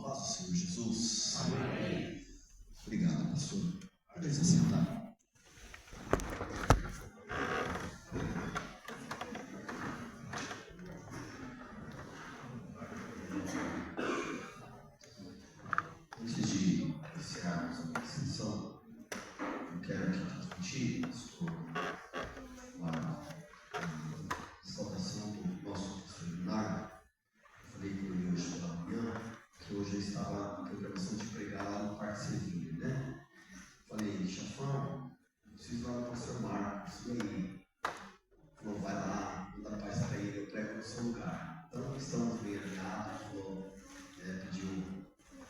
paz do Senhor Jesus. Amém. Obrigado, pastor. Pode se sentar. Antes de iniciarmos a nossa sessão, eu quero aqui transmitir, pastor, uma saudação do nosso pastor Leonardo. Falei com ele hoje pela manhã, que hoje eu estava na programação de pregar lá no Parque Sevilha, né? Falei, chefão, preciso lá no pastor Marcos, e aí? Falou, vai lá, manda paz para ele, eu prego no seu lugar. Então, estamos bem alinhados, falou, pediu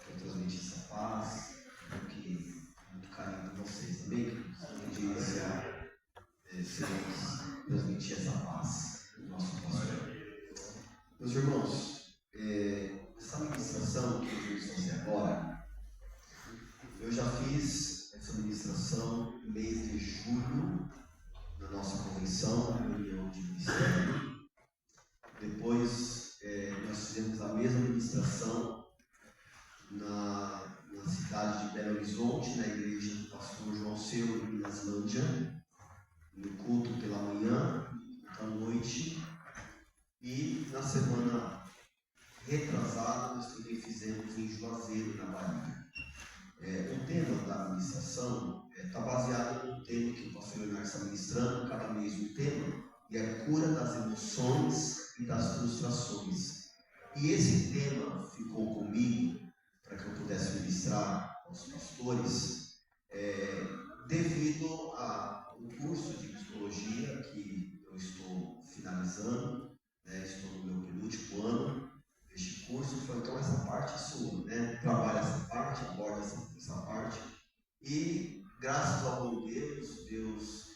que eu transmitisse essa paz, porque muito carinho de vocês também, que de iniciar, seremos transmitir essa paz do nosso pastor. Meus irmãos, essa ministração que eu vou fazer agora, eu já fiz essa ministração no mês de julho, na nossa convenção, na reunião de ministério. Depois, nós fizemos a mesma ministração na cidade de Belo Horizonte, na igreja do pastor João Seu, em Minaslândia, no culto pela manhã, à noite. E na semana retrasada, nós também fizemos em Juazeiro, na Bahia. O tema da ministração está baseado no tema que o pastor Leonardo está ministrando, cada mês um tema, e é a cura das emoções e das frustrações. E esse tema ficou comigo para que eu pudesse ministrar aos pastores, devido ao curso de psicologia que eu estou finalizando. Estou no meu penúltimo ano deste curso. Então essa parte é sua, trabalha essa parte, aborda essa parte. E graças ao bom Deus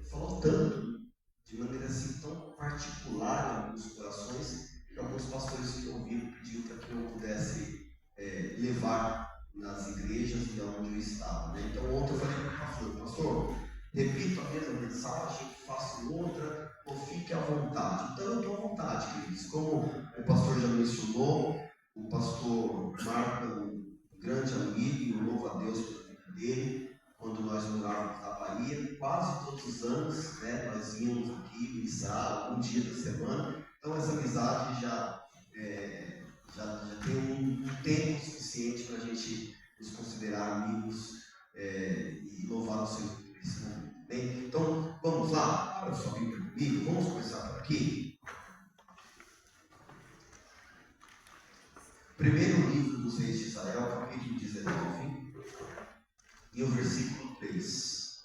falou tanto, de maneira assim tão particular em alguns corações, que alguns pastores que ouviram pediram para que eu pudesse levar nas igrejas de onde eu estava. Então ontem eu falei para o pastor, repito a mesma mensagem, faço outra, ou fique à vontade. Então eu estou à vontade, queridos. Como o pastor já mencionou, o pastor Marco é um grande amigo, e eu louvo a Deus pela vida dele. Quando nós morávamos na Bahia, quase todos os anos, nós íamos aqui ministrar algum dia da semana. Então essa amizade já tem um tempo suficiente para a gente nos considerar amigos e louvar o Senhor por esse momento. Bem, então vamos lá, abra sua Bíblia comigo, vamos começar por aqui. Primeiro livro dos Reis de Israel, capítulo 19, e o versículo 3.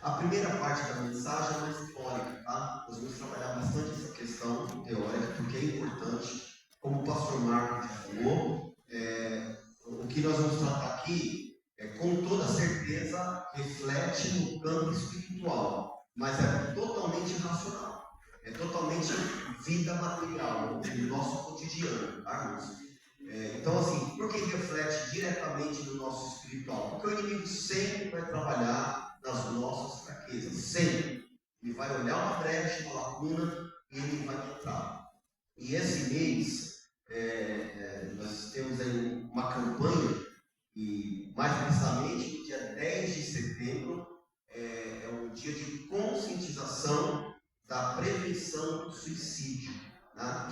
A primeira parte da mensagem é mais teórica, tá? Nós vamos trabalhar bastante essa questão teórica, porque é importante. Como o pastor Marco já falou, o que nós vamos tratar aqui com toda certeza reflete no campo espiritual, mas é totalmente racional, é totalmente vida material, no nosso cotidiano, tá, irmãos? Então, assim, por que reflete diretamente no nosso espiritual? Porque o inimigo sempre vai trabalhar nas nossas fraquezas, sempre. Ele vai olhar uma brecha, uma lacuna, e ele vai entrar. E esse mês, nós temos aí uma campanha, e mais precisamente no dia 10 de setembro, é um dia de conscientização da prevenção do suicídio,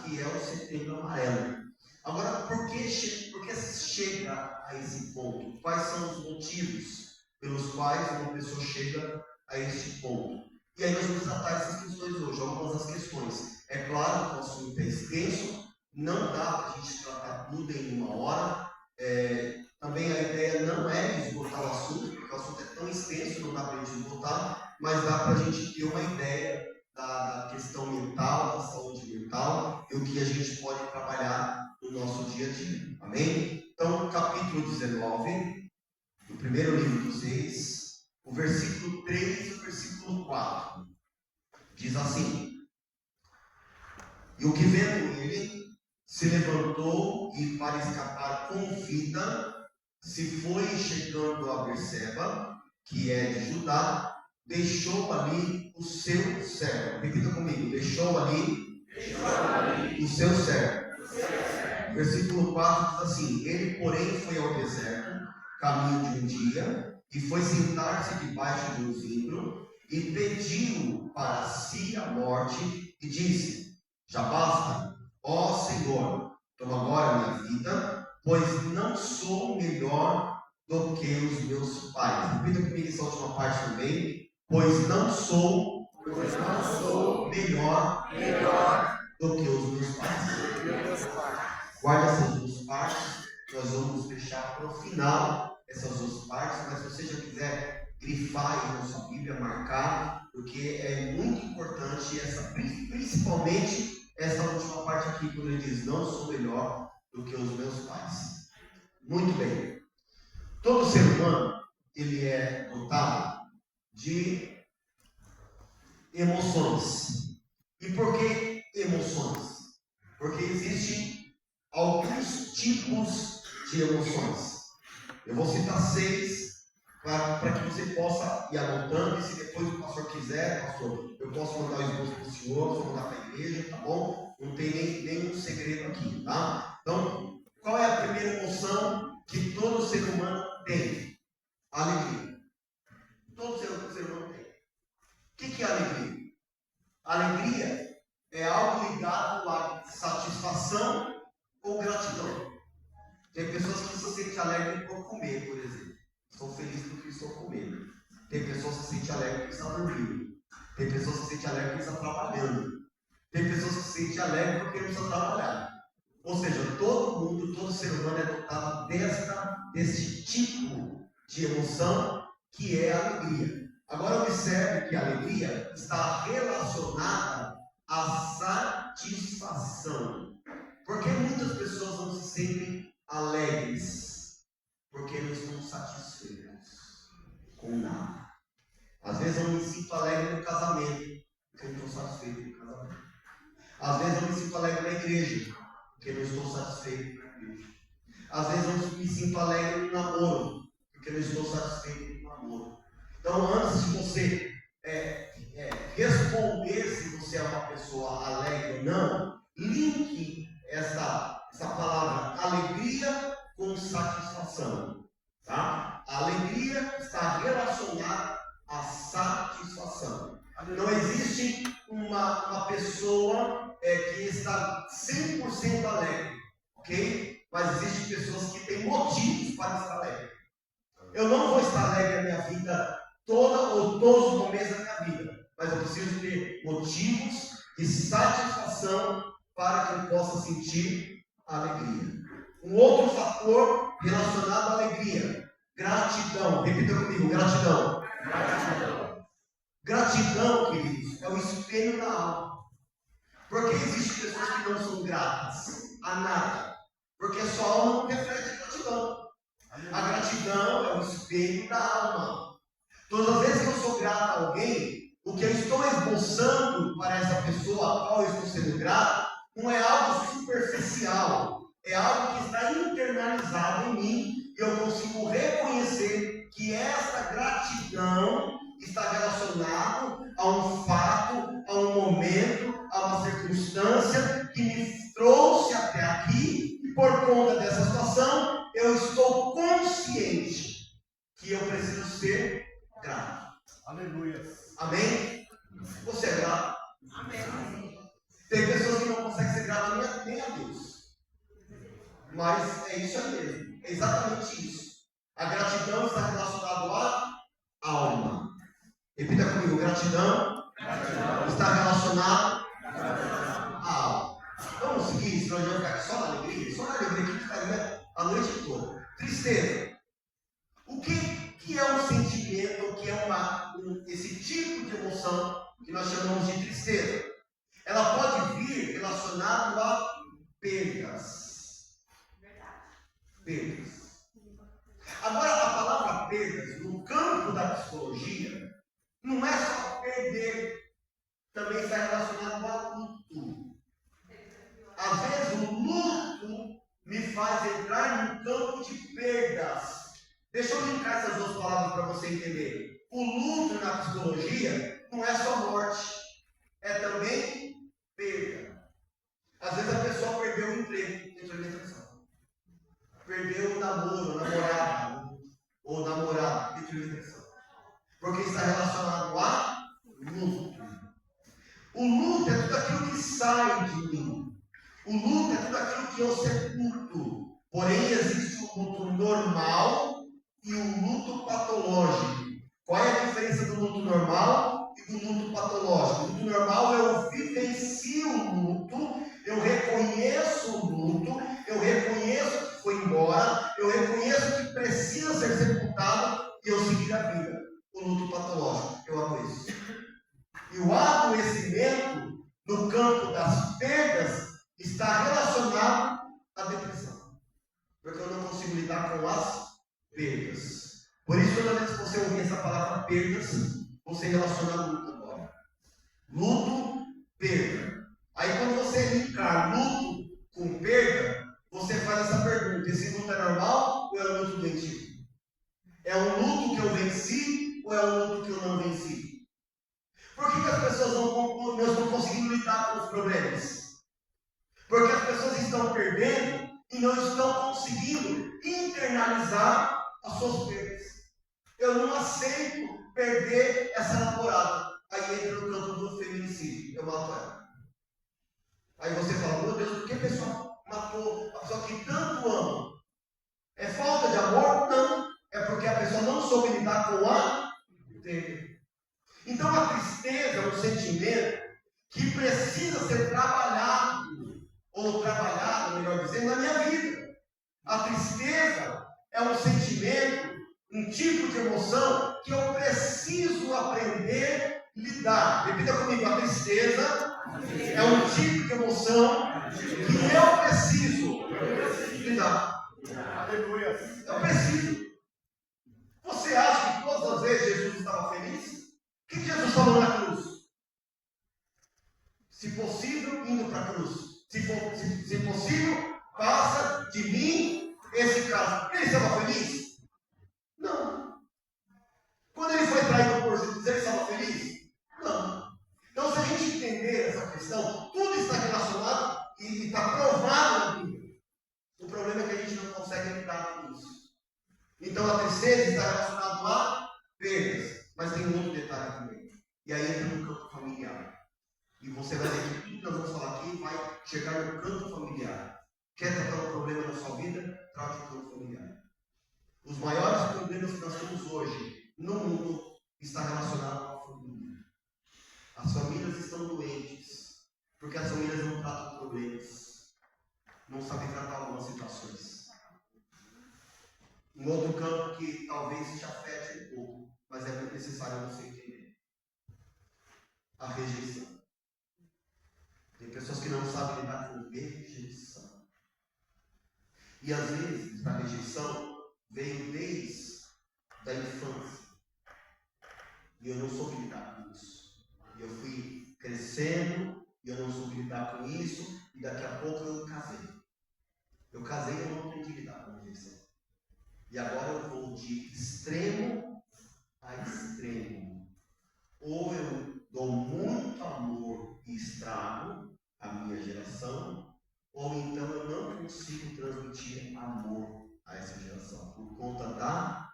que é o Setembro Amarelo. Agora, por que chega a esse ponto? Quais são os motivos pelos quais uma pessoa chega a este ponto? E aí nós vamos tratar essas questões hoje, algumas das questões. É claro que o assunto é extenso, não dá para a gente tratar tudo em uma hora. Também a ideia não é esgotar o assunto, porque o assunto é tão extenso, não dá para a gente esgotar, mas dá para a gente ter uma ideia da questão mental, da saúde mental, e o que a gente pode trabalhar no nosso dia a dia. Amém? Então, capítulo 19, do primeiro livro dos Reis, o versículo 3 e o versículo 4, diz assim: E o que vendo ele, se levantou e, para escapar com vida, se foi chegando a Berseba, que é de Judá, deixou ali o seu servo. Repita comigo: deixou ali o seu servo. versículo 4 diz assim: ele, porém, foi ao deserto, caminho de um dia, e foi sentar-se debaixo de um zimbro, e pediu para si a morte, e disse: já basta, ó Senhor, toma agora a minha vida, pois não sou melhor do que os meus pais. Repita comigo essa última parte também. Pois não sou melhor do que os meus pais. Guarda essas duas partes. Nós vamos deixar para o final essas duas partes, mas se você já quiser grifar aí na sua Bíblia, marcar, porque é muito importante principalmente essa última parte aqui, quando ele diz: não sou melhor do que os meus pais. Muito bem. Todo ser humano, ele é dotado de emoções. E por que emoções? Porque existem alguns tipos de emoções. Eu vou citar 6 para que você possa ir anotando, e se depois o pastor quiser, pastor, eu posso mandar o esboço para o senhor, vou mandar para a igreja, tá bom? Não tem nenhum segredo aqui, tá? Então, qual é a primeira emoção que todo ser humano tem? Alegria. Todo ser humano tem. O que é alegria? Alegria é algo ligado à satisfação ou gratidão. Tem pessoas que se sentem alegres por comer, por exemplo. Estou feliz porque estou comendo. Tem pessoas que se sentem alegres porque estão dormindo. Tem pessoas que se sentem alegres porque estão trabalhando. Tem pessoas que se sentem alegres porque não estão trabalhando. Ou seja, todo mundo, todo ser humano é dotado desse tipo de emoção que é a alegria. Agora observe que a alegria está relacionada à satisfação. Por que muitas pessoas não se sentem alegres? Porque não estão satisfeitos com nada. Às vezes eu me sinto alegre no casamento, porque não estou satisfeito no casamento. Às vezes eu me sinto alegre na igreja, porque não estou satisfeito na igreja. Às vezes eu me sinto alegre no namoro, porque não estou satisfeito no namoro. Então, antes de você responder se você é uma pessoa alegre ou não, linke essa palavra alegria com satisfação. Tá? A alegria está relacionada à satisfação. Não existe uma pessoa que está 100% alegre, ok? Mas existem pessoas que têm motivos para estar alegre. Eu não vou estar alegre a minha vida toda ou todos os momentos da minha vida, mas eu preciso ter motivos de satisfação para que eu possa sentir alegria. Um outro fator relacionado à alegria: gratidão. Repita comigo: gratidão. Gratidão, queridos, é o espelho da alma. Porque existem pessoas que não são gratas a nada, porque a sua alma não reflete gratidão. A gratidão é o espelho da alma. Todas as vezes que eu sou grato a alguém, o que eu estou esboçando para essa pessoa a qual eu estou sendo grato não é algo superficial, é algo que está internalizado em mim, e eu consigo reconhecer que essa gratidão está relacionada a um fato, a um momento, a uma circunstância que me trouxe até aqui, e por conta dessa situação, eu estou consciente que eu preciso ser grato. Aleluia. Amém? Você é grato? Amém. Tem pessoas que não conseguem ser gratas nem a Deus. Mas é isso aí mesmo. É exatamente isso. A gratidão está relacionada à alma. Repita comigo: gratidão está relacionada à alma. Vamos seguir, senão a gente vai ficar aqui só na alegria. Só na alegria que ficaria a noite toda. Tristeza. O que é um sentimento, o que é esse tipo de emoção que nós chamamos de tristeza? Ela pode vir relacionada a perdas. Perdas. Agora, a palavra perdas, no campo da psicologia, não é só perder, também está relacionado a luto. Às vezes o luto me faz entrar no campo de perdas. Deixa eu linkar essas duas palavras para você entender. O luto na psicologia não é só morte, é também perda. Às vezes a pessoa perdeu o emprego, perdeu o namoro, a namorada, ou namorado, que tive depressão. Porque está relacionado a luto. O luto é tudo aquilo que sai de mim. O luto é tudo aquilo que eu sepulto. Porém, existe um luto normal e um luto patológico. Qual é a diferença do luto normal e do luto patológico? O luto normal eu vivencio o luto, eu reconheço o luto, eu reconheço que foi embora, eu reconheço que precisa ser sepultado e eu seguir a vida. O luto patológico, eu adoeço. E o adoecimento no campo das perdas está relacionado à depressão. Porque eu não consigo lidar com as perdas. Por isso, toda vez que você ouvir essa palavra perdas, você relaciona a luto agora. Luto, perda. Aí quando você linkar luto com perda, você faz essa pergunta: esse luto é normal ou é um luto doentio? É um luto que eu venci ou é um luto que eu não venci? Por que as pessoas não estão conseguindo lidar com os problemas? Porque as pessoas estão perdendo e não estão conseguindo internalizar as suas perdas. Eu não aceito perder essa namorada. Aí entra no campo do feminicídio. Eu mato ela. Aí você fala: meu Deus, por que a pessoa matou a pessoa que tanto ama? É falta de amor? Não. É porque a pessoa não soube lidar com a perda. Então a tristeza é um sentimento que precisa ser trabalhado, ou trabalhado, melhor dizendo, na minha vida. A tristeza é um sentimento, um tipo de emoção que eu preciso aprender a lidar. Repita comigo: a tristeza é um tipo de emoção que eu preciso lidar. Aleluia. Eu preciso. Você acha que todas as vezes Jesus estava feliz? O que Jesus falou na cruz? Se possível, indo para a cruz. Se possível, passa de mim esse caso. Ele estava feliz? Não. Quando ele foi traído por Jesus, ele estava feliz? Não. Então, se a gente entender essa questão, tudo está relacionado e está provado na Bíblia. O problema é que a gente não consegue lidar com isso. Então, a tristeza está relacionada a perdas. Mas tem um outro detalhe também. E aí entra no campo familiar. E você vai ver que tudo que nós vamos falar aqui vai chegar no campo familiar. Quer tratar um problema na sua vida? Trate o campo familiar. Os maiores problemas que nós temos hoje no mundo estão relacionados à família. As famílias estão doentes, porque as famílias não tratam problemas, não sabem tratar algumas situações. Um outro campo que talvez te afete um pouco, mas é muito necessário você entender: a rejeição. Tem pessoas que não sabem lidar com rejeição. E às vezes a rejeição veio desde a infância. E eu não soube lidar com isso. E eu fui crescendo e eu não soube lidar com isso. E daqui a pouco eu casei. Eu casei e eu não aprendi a lidar com rejeição. E agora eu vou de extremo a extremo. Ou eu dou muito amor e estrago a minha geração, ou então eu não consigo transmitir amor a essa geração por conta da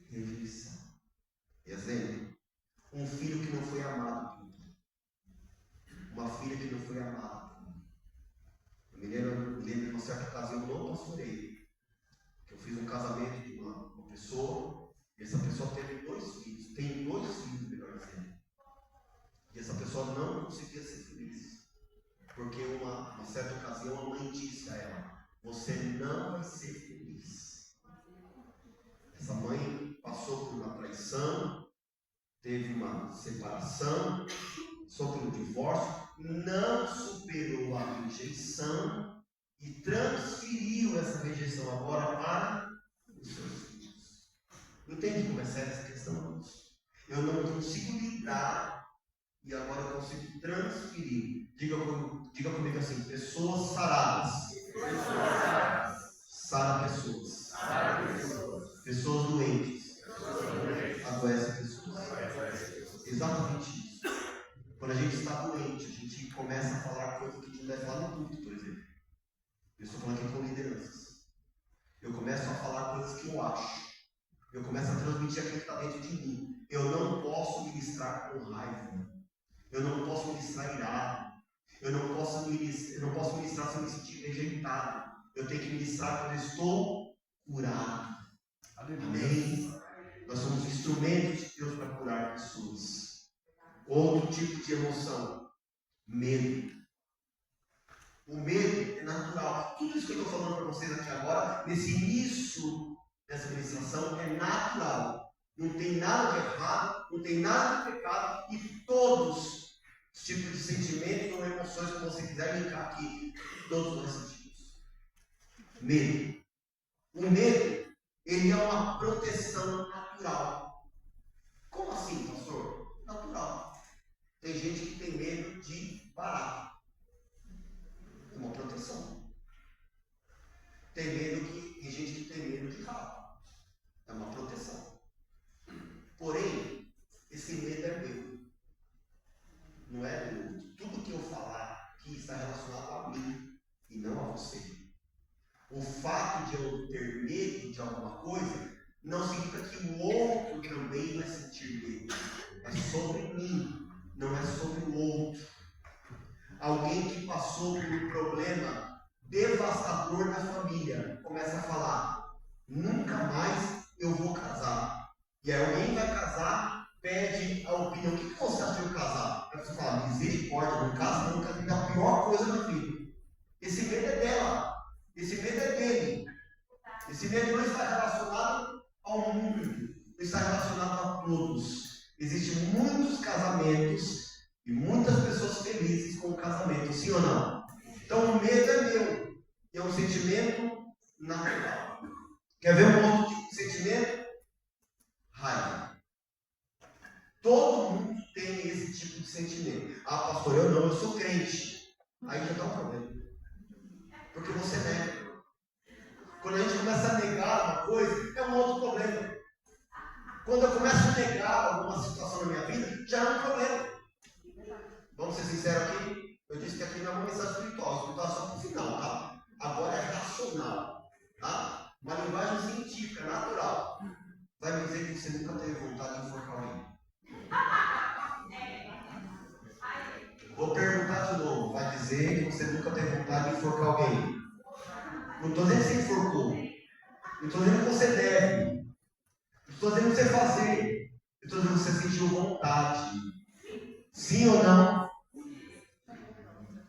rejeição. Exemplo: um filho que não foi amado por mim, uma filha que não foi amada por mim. Eu me lembro de uma certa ocasião, eu não pastorei, que eu fiz um casamento de uma pessoa, e essa pessoa teve 2 filhos, tem 2 filhos, melhor dizendo. E essa pessoa não conseguia ser feliz. Porque uma certa ocasião a mãe disse a ela: você não vai ser feliz. Essa mãe passou por uma traição, teve uma separação, sofreu um divórcio, não superou a rejeição e transferiu essa rejeição agora para os seus filhos. Entende como é séria essa questão? Eu não consigo lidar e agora eu consigo transferir. Diga comigo assim: pessoas saradas. Sara pessoas. Pessoas doentes. Adoece pessoas. Exatamente isso. Quando a gente está doente, a gente começa a falar coisas que a gente não deve falar no culto, por exemplo. Eu estou falando aqui com lideranças. Eu coisas que eu acho. Eu começo a transmitir aquilo que está dentro de mim. Eu não posso ministrar com raiva. Eu não posso ministrar irado. Eu não posso ministrar se eu me sentir rejeitado. Eu tenho que ministrar quando eu estou curado. Amém? Nós somos instrumentos de Deus para curar pessoas. Outro tipo de emoção. Medo. O medo é natural. Tudo isso que eu estou falando para vocês aqui agora, nesse início dessa ministração, é natural. Não tem nada de errado, não tem nada de pecado, e todos os tipos de sentimentos ou emoções que você quiser linkar aqui, todos nós sentimos. Medo. O medo, ele é uma proteção natural. Como assim, pastor? Natural. Tem gente que tem medo de barato. É uma proteção. Tem gente que tem medo de rato. É uma proteção. Porém, esse medo é meu. Não é do outro. Tudo que eu falar aqui está relacionado a mim e não a você. O fato de eu ter medo de alguma coisa não significa que o outro também vai sentir medo. É sobre mim, não é sobre o outro. Alguém que passou por um problema devastador na família começa a falar: nunca mais eu vou casar. E aí alguém vai casar, pede a opinião: o que você acha de eu casar? Aí você fala: misericórdia, não casa não, casa é a pior coisa na vida. Esse medo é dela, esse medo é dele. Esse medo não está relacionado ao mundo, está relacionado a todos. Existem muitos casamentos e muitas pessoas felizes com o casamento, sim ou não? Então o medo é meu, e é um sentimento natural. Quer ver um outro tipo de sentimento? Raiva. Todo mundo tem esse tipo de sentimento. Ah, pastor, eu não, eu sou crente. Aí já está um problema. Porque você nega. Quando a gente começa a negar uma coisa, é um outro problema. Quando eu começo a negar alguma situação na minha vida, já é um problema. Vamos ser sinceros aqui? Eu disse que aqui não é uma mensagem espiritual. Espiritual é só para o final, tá? Agora é racional, tá? Uma linguagem científica, natural. Vai me dizer que você nunca teve vontade de enforcar alguém. Vou perguntar de novo. Vai dizer que você nunca teve vontade de enforcar alguém. Não estou dizendo que você enforcou. Não estou dizendo que você deve. Não estou dizendo que você fazer. Eu estou dizendo que você sentiu vontade. Sim ou não?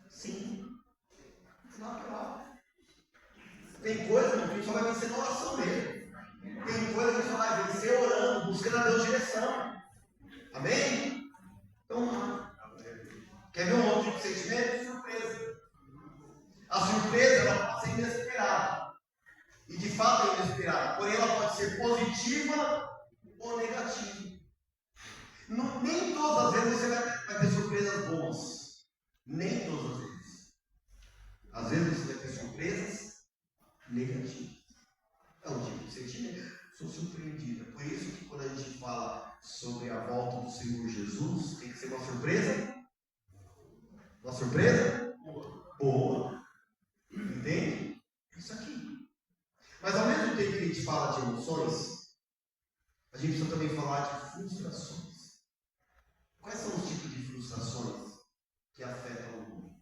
Sim. Natural. Tem coisa que a gente só vai vencer na oração mesmo. Tem coisa que a gente só vai vencer orando, buscando a Deus direção. Amém? Então, quer ver um outro tipo de sentimento? Surpresa. A surpresa, ela pode ser inesperada. E de fato é inesperada. Porém, ela pode ser positiva ou negativa. Nem todas as vezes você vai ter surpresas boas. Nem todas as vezes. Às vezes você vai ter surpresas negativas. É um tipo de sentimento. Sou surpreendida. Por isso que quando a gente fala sobre a volta do Senhor Jesus, tem que ser uma surpresa. Uma surpresa boa. Entende? Isso aqui. Mas ao mesmo tempo que a gente fala de emoções, a gente precisa também falar de frustrações. Quais são os tipos de frustrações que afetam o mundo?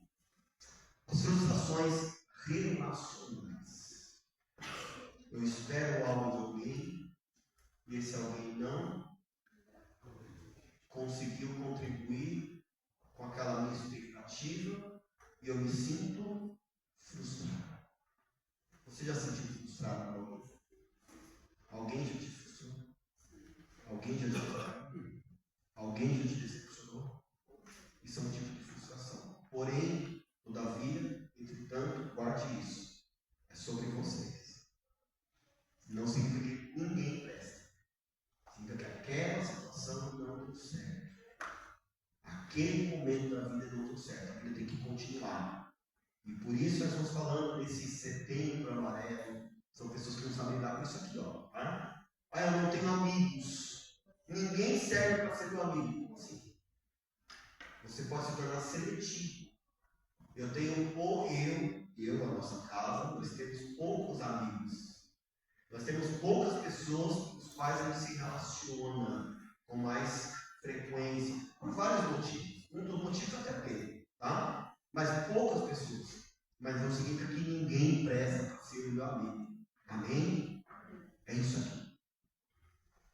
As frustrações relacionais. Eu espero algo de alguém e esse alguém não conseguiu contribuir com aquela minha expectativa e eu me sinto frustrado. Você já se sentiu frustrado com alguém? Alguém já te frustrou? Alguém já te frustrou? Alguém já te decepcionou? Isso é um tipo de frustração. Porém, todavia, entretanto, guarde isso. É sobre vocês. Não significa que ninguém presta. Significa que aquela situação não deu certo. Aquele momento da vida não deu certo. A vida tem que continuar. E por isso nós estamos falando desse setembro amarelo. São pessoas que não sabem lidar com isso aqui, ó. Tá? Ah, eu não tenho amigos. Ninguém serve para ser meu amigo. Como assim? Você pode se tornar seletivo. Eu tenho a nossa casa, nós temos poucos amigos. Nós temos poucas pessoas com as quais a gente se relaciona com mais frequência, por vários motivos. Um dos motivos até tem, tá? Mas poucas pessoas. Mas não significa que ninguém presta para ser o meu amigo. Amém? É isso aqui.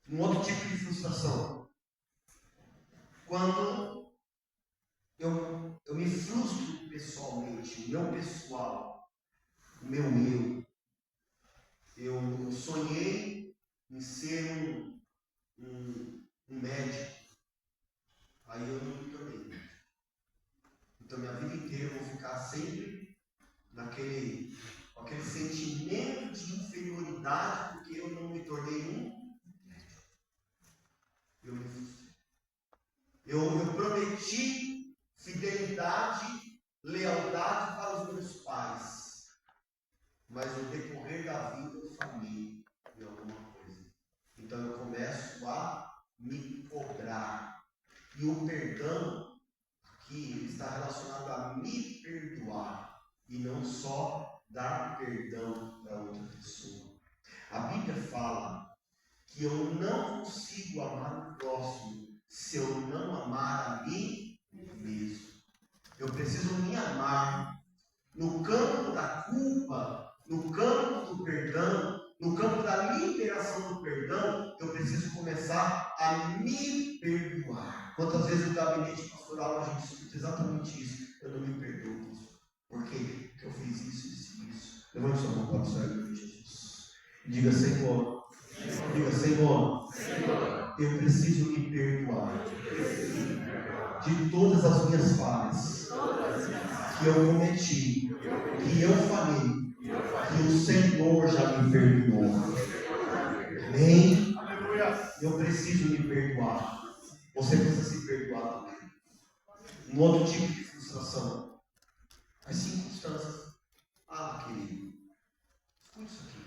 Um outro tipo de frustração. Quando eu me frustro pessoalmente, o meu pessoal, o meu. Eu sonhei em ser um médico. Aí eu não me tornei médico. Então minha vida inteira eu vou ficar sempre com aquele sentimento de inferioridade porque eu não me tornei um médico. Eu me frustrei. Eu prometi fidelidade, lealdade para os meus pais. Mas no decorrer da vida eu falhei em alguma coisa. Então eu começo a me cobrar. E o perdão aqui está relacionado a me perdoar. E não só dar perdão para outra pessoa. A Bíblia fala que eu não consigo amar o próximo se eu não amar a mim mesmo. Eu preciso me amar no campo da culpa, no campo do perdão, no campo da liberação do perdão. Eu preciso começar a me perdoar. Quantas vezes no gabinete pastoral a gente escuta exatamente isso? Eu não me perdoo, pastor. Por quê? Porque eu fiz isso. Levante sua mão para o Senhor de Jesus. Diga, Senhor. Diga, Senhor. Eu preciso me perdoar de todas as minhas falhas que eu cometi, que eu falei, que o Senhor já me perdoou. Amém? Eu preciso me perdoar. Você precisa se perdoar também. Um outro tipo de frustração. As circunstâncias. Querido, escute isso aqui.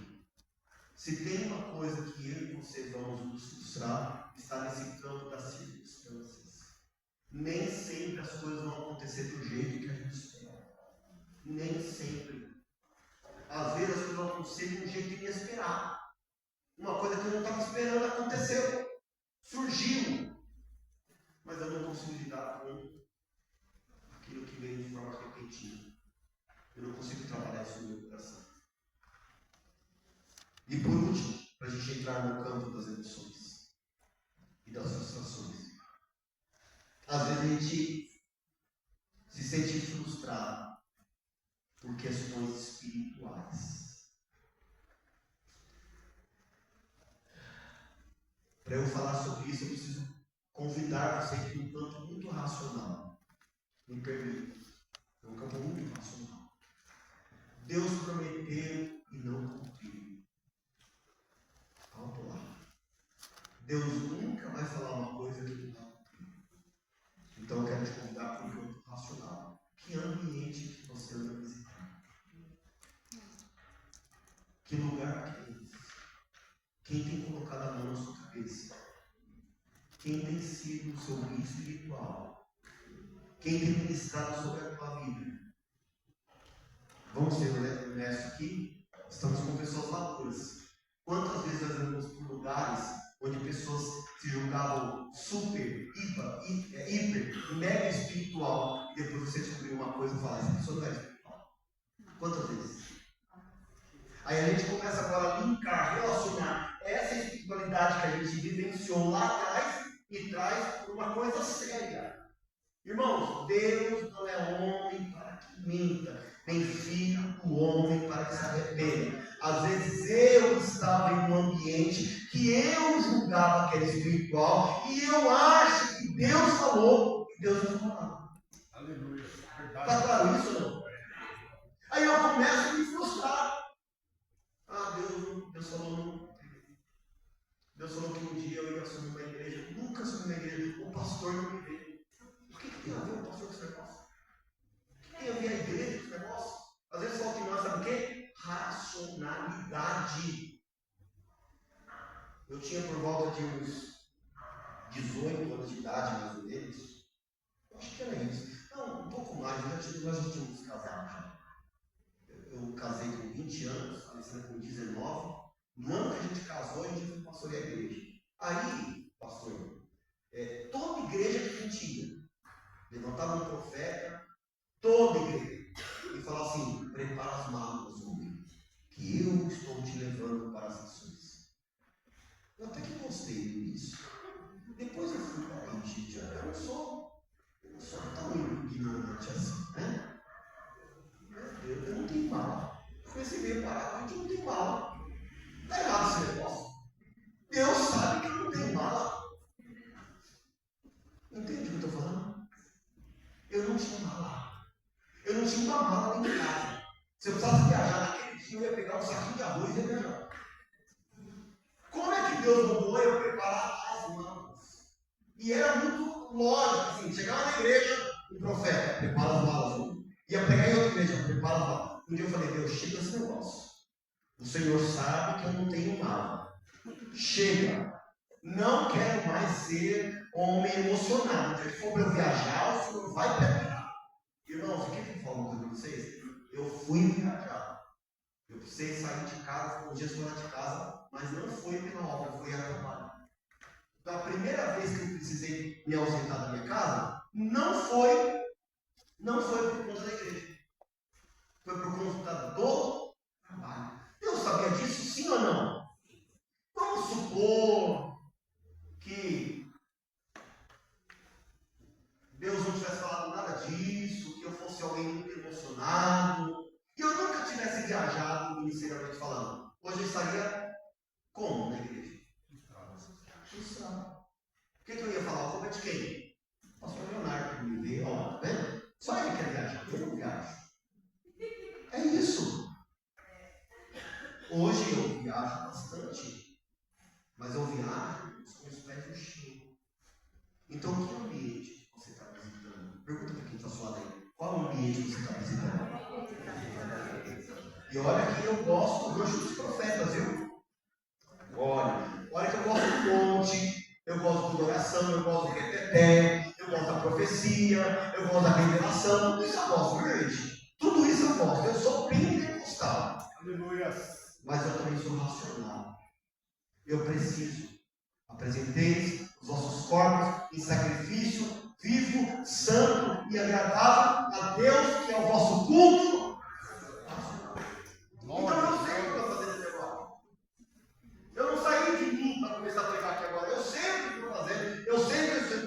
Se tem uma coisa que eu e você vamos nos frustrar, está nesse campo das circunstâncias. Nem sempre as coisas vão acontecer do jeito que a gente espera. Nem sempre. Às vezes as coisas vão acontecer de um jeito inesperado. Uma coisa que eu não estava esperando aconteceu. Surgiu. Mas eu não consigo lidar com aquilo que veio de forma repentina. Eu não consigo trabalhar isso no meu coração. E por último, para a gente entrar no campo das emoções e das frustrações. Às vezes a gente se sente frustrado por questões espirituais. Para eu falar sobre isso, eu preciso convidar você para um campo muito racional. Me permita. É um campo muito racional. Deus prometeu e não cumpriu. Alto lá. Deus nunca vai falar uma coisa que não vai cumprir. Então eu quero te convidar para um campo racional. Que ambiente que você anda visitando? Que lugar que é esse? Quem tem colocado a mão na sua cabeça? Quem tem sido o seu guia espiritual? Quem tem ministrado sobre a tua vida? Vamos ser honestos aqui? Estamos com pessoas maduras. Quantas vezes nós vamos por lugares onde pessoas se julgavam super, hiper, mega espiritual, e depois você descobriu uma coisa e fala, essa pessoa não é espiritual. Quantas vezes? Aí a gente começa agora a linkar, relacionar essa espiritualidade que a gente vivenciou lá atrás e traz por uma coisa séria. Irmãos, Deus não é homem para que minta, nem filho do homem para que se arrependa. Às vezes eu estava em um ambiente que eu julgava que era espiritual e eu acho que Deus falou e Deus não falou nada. Aleluia. Está claro isso ou não? Aí eu começo a me frustrar. Deus falou não. Deus falou que um dia eu ia assumir uma igreja. Nunca assumi uma igreja. O pastor não me veio. O que tem a ver o pastor com esse negócio? O que tem a ver a igreja com esse negócio? Às vezes falta em nós, sabe o quê? Racionalidade. Eu tinha por volta de uns 18 anos de idade, mais ou menos. Eu acho que era isso. Não, um pouco mais. Nós já tínhamos casado já. Eu casei com 20 anos, Alessandra com 19. No ano que a gente casou, a gente foi pastorear a igreja. Aí, pastor, toda igreja que a gente ia, levantava um profeta, toda igreja, e falava assim: prepara as malas, homem, que eu estou te levando para as nações. Eu até que gostei disso. Depois eu fui para aí, gente, eu não sou tão ignorante assim, né? Meu Deus, eu não tenho mala. Comecei meio parado, a gente não tem mala. Está errado esse negócio. Deus sabe que eu não tenho mala. Entende o que eu estou falando? Eu não tinha mala. Eu não tinha uma mala nem de casa. Se eu precisasse viajar naquele dia, eu ia pegar um saquinho de arroz e ia viajar. Como é que Deus mandou eu preparar as malas? E era muito lógico, assim, chegava na igreja, o profeta, prepara as malas. Ia pegar em outra igreja, prepara as malas. Um dia eu falei: Deus, chega esse negócio. O Senhor sabe que eu não tenho mala. Chega. Não quero mais ser homem emocionado. Se for para eu viajar, o Senhor vai preparar. Irmãos, o que eu falo com vocês? Eu fui viajar. Eu precisei sair de casa, ficar um dia fora de casa, mas não foi pela obra, foi a trabalho. Então, a primeira vez que eu precisei me ausentar da minha casa, não foi por conta da igreja. Foi por conta do trabalho. Deus sabia disso, sim ou não? Vamos supor que Deus não tivesse falado nada disso, que eu fosse alguém muito emocionado, e eu nunca tivesse viajado ministerialmente falando. Hoje eu estaria como na igreja? Frustrado. O que eu ia falar? Como é de quem? O pastor Leonardo que me vê, ó, tá vendo? Só ele quer viajar, eu não viajo. É isso. Hoje eu viajo bastante, mas eu viajo com os pés no chão. Então, que ambiente você está visitando? Pergunta para quem está ao seu lado aí. Qual ambiente você está visitando? E olha que eu gosto do rancho dos profetas, viu? Olha que eu gosto do monte, eu gosto da oração, eu gosto do reteté, eu gosto da profecia, eu gosto da revelação. Tudo isso eu gosto, viu, gente? Tudo isso eu gosto. Eu sou pentecostal. Aleluia. Mas eu também sou racional. Eu preciso. Apresenteis os vossos corpos em sacrifício vivo, santo e agradável a Deus, que é o vosso culto. Então eu sei o que eu estou fazendo aqui agora. Eu não saí de mim para começar a pregar aqui agora. Eu sei o que eu estou fazendo. Eu sei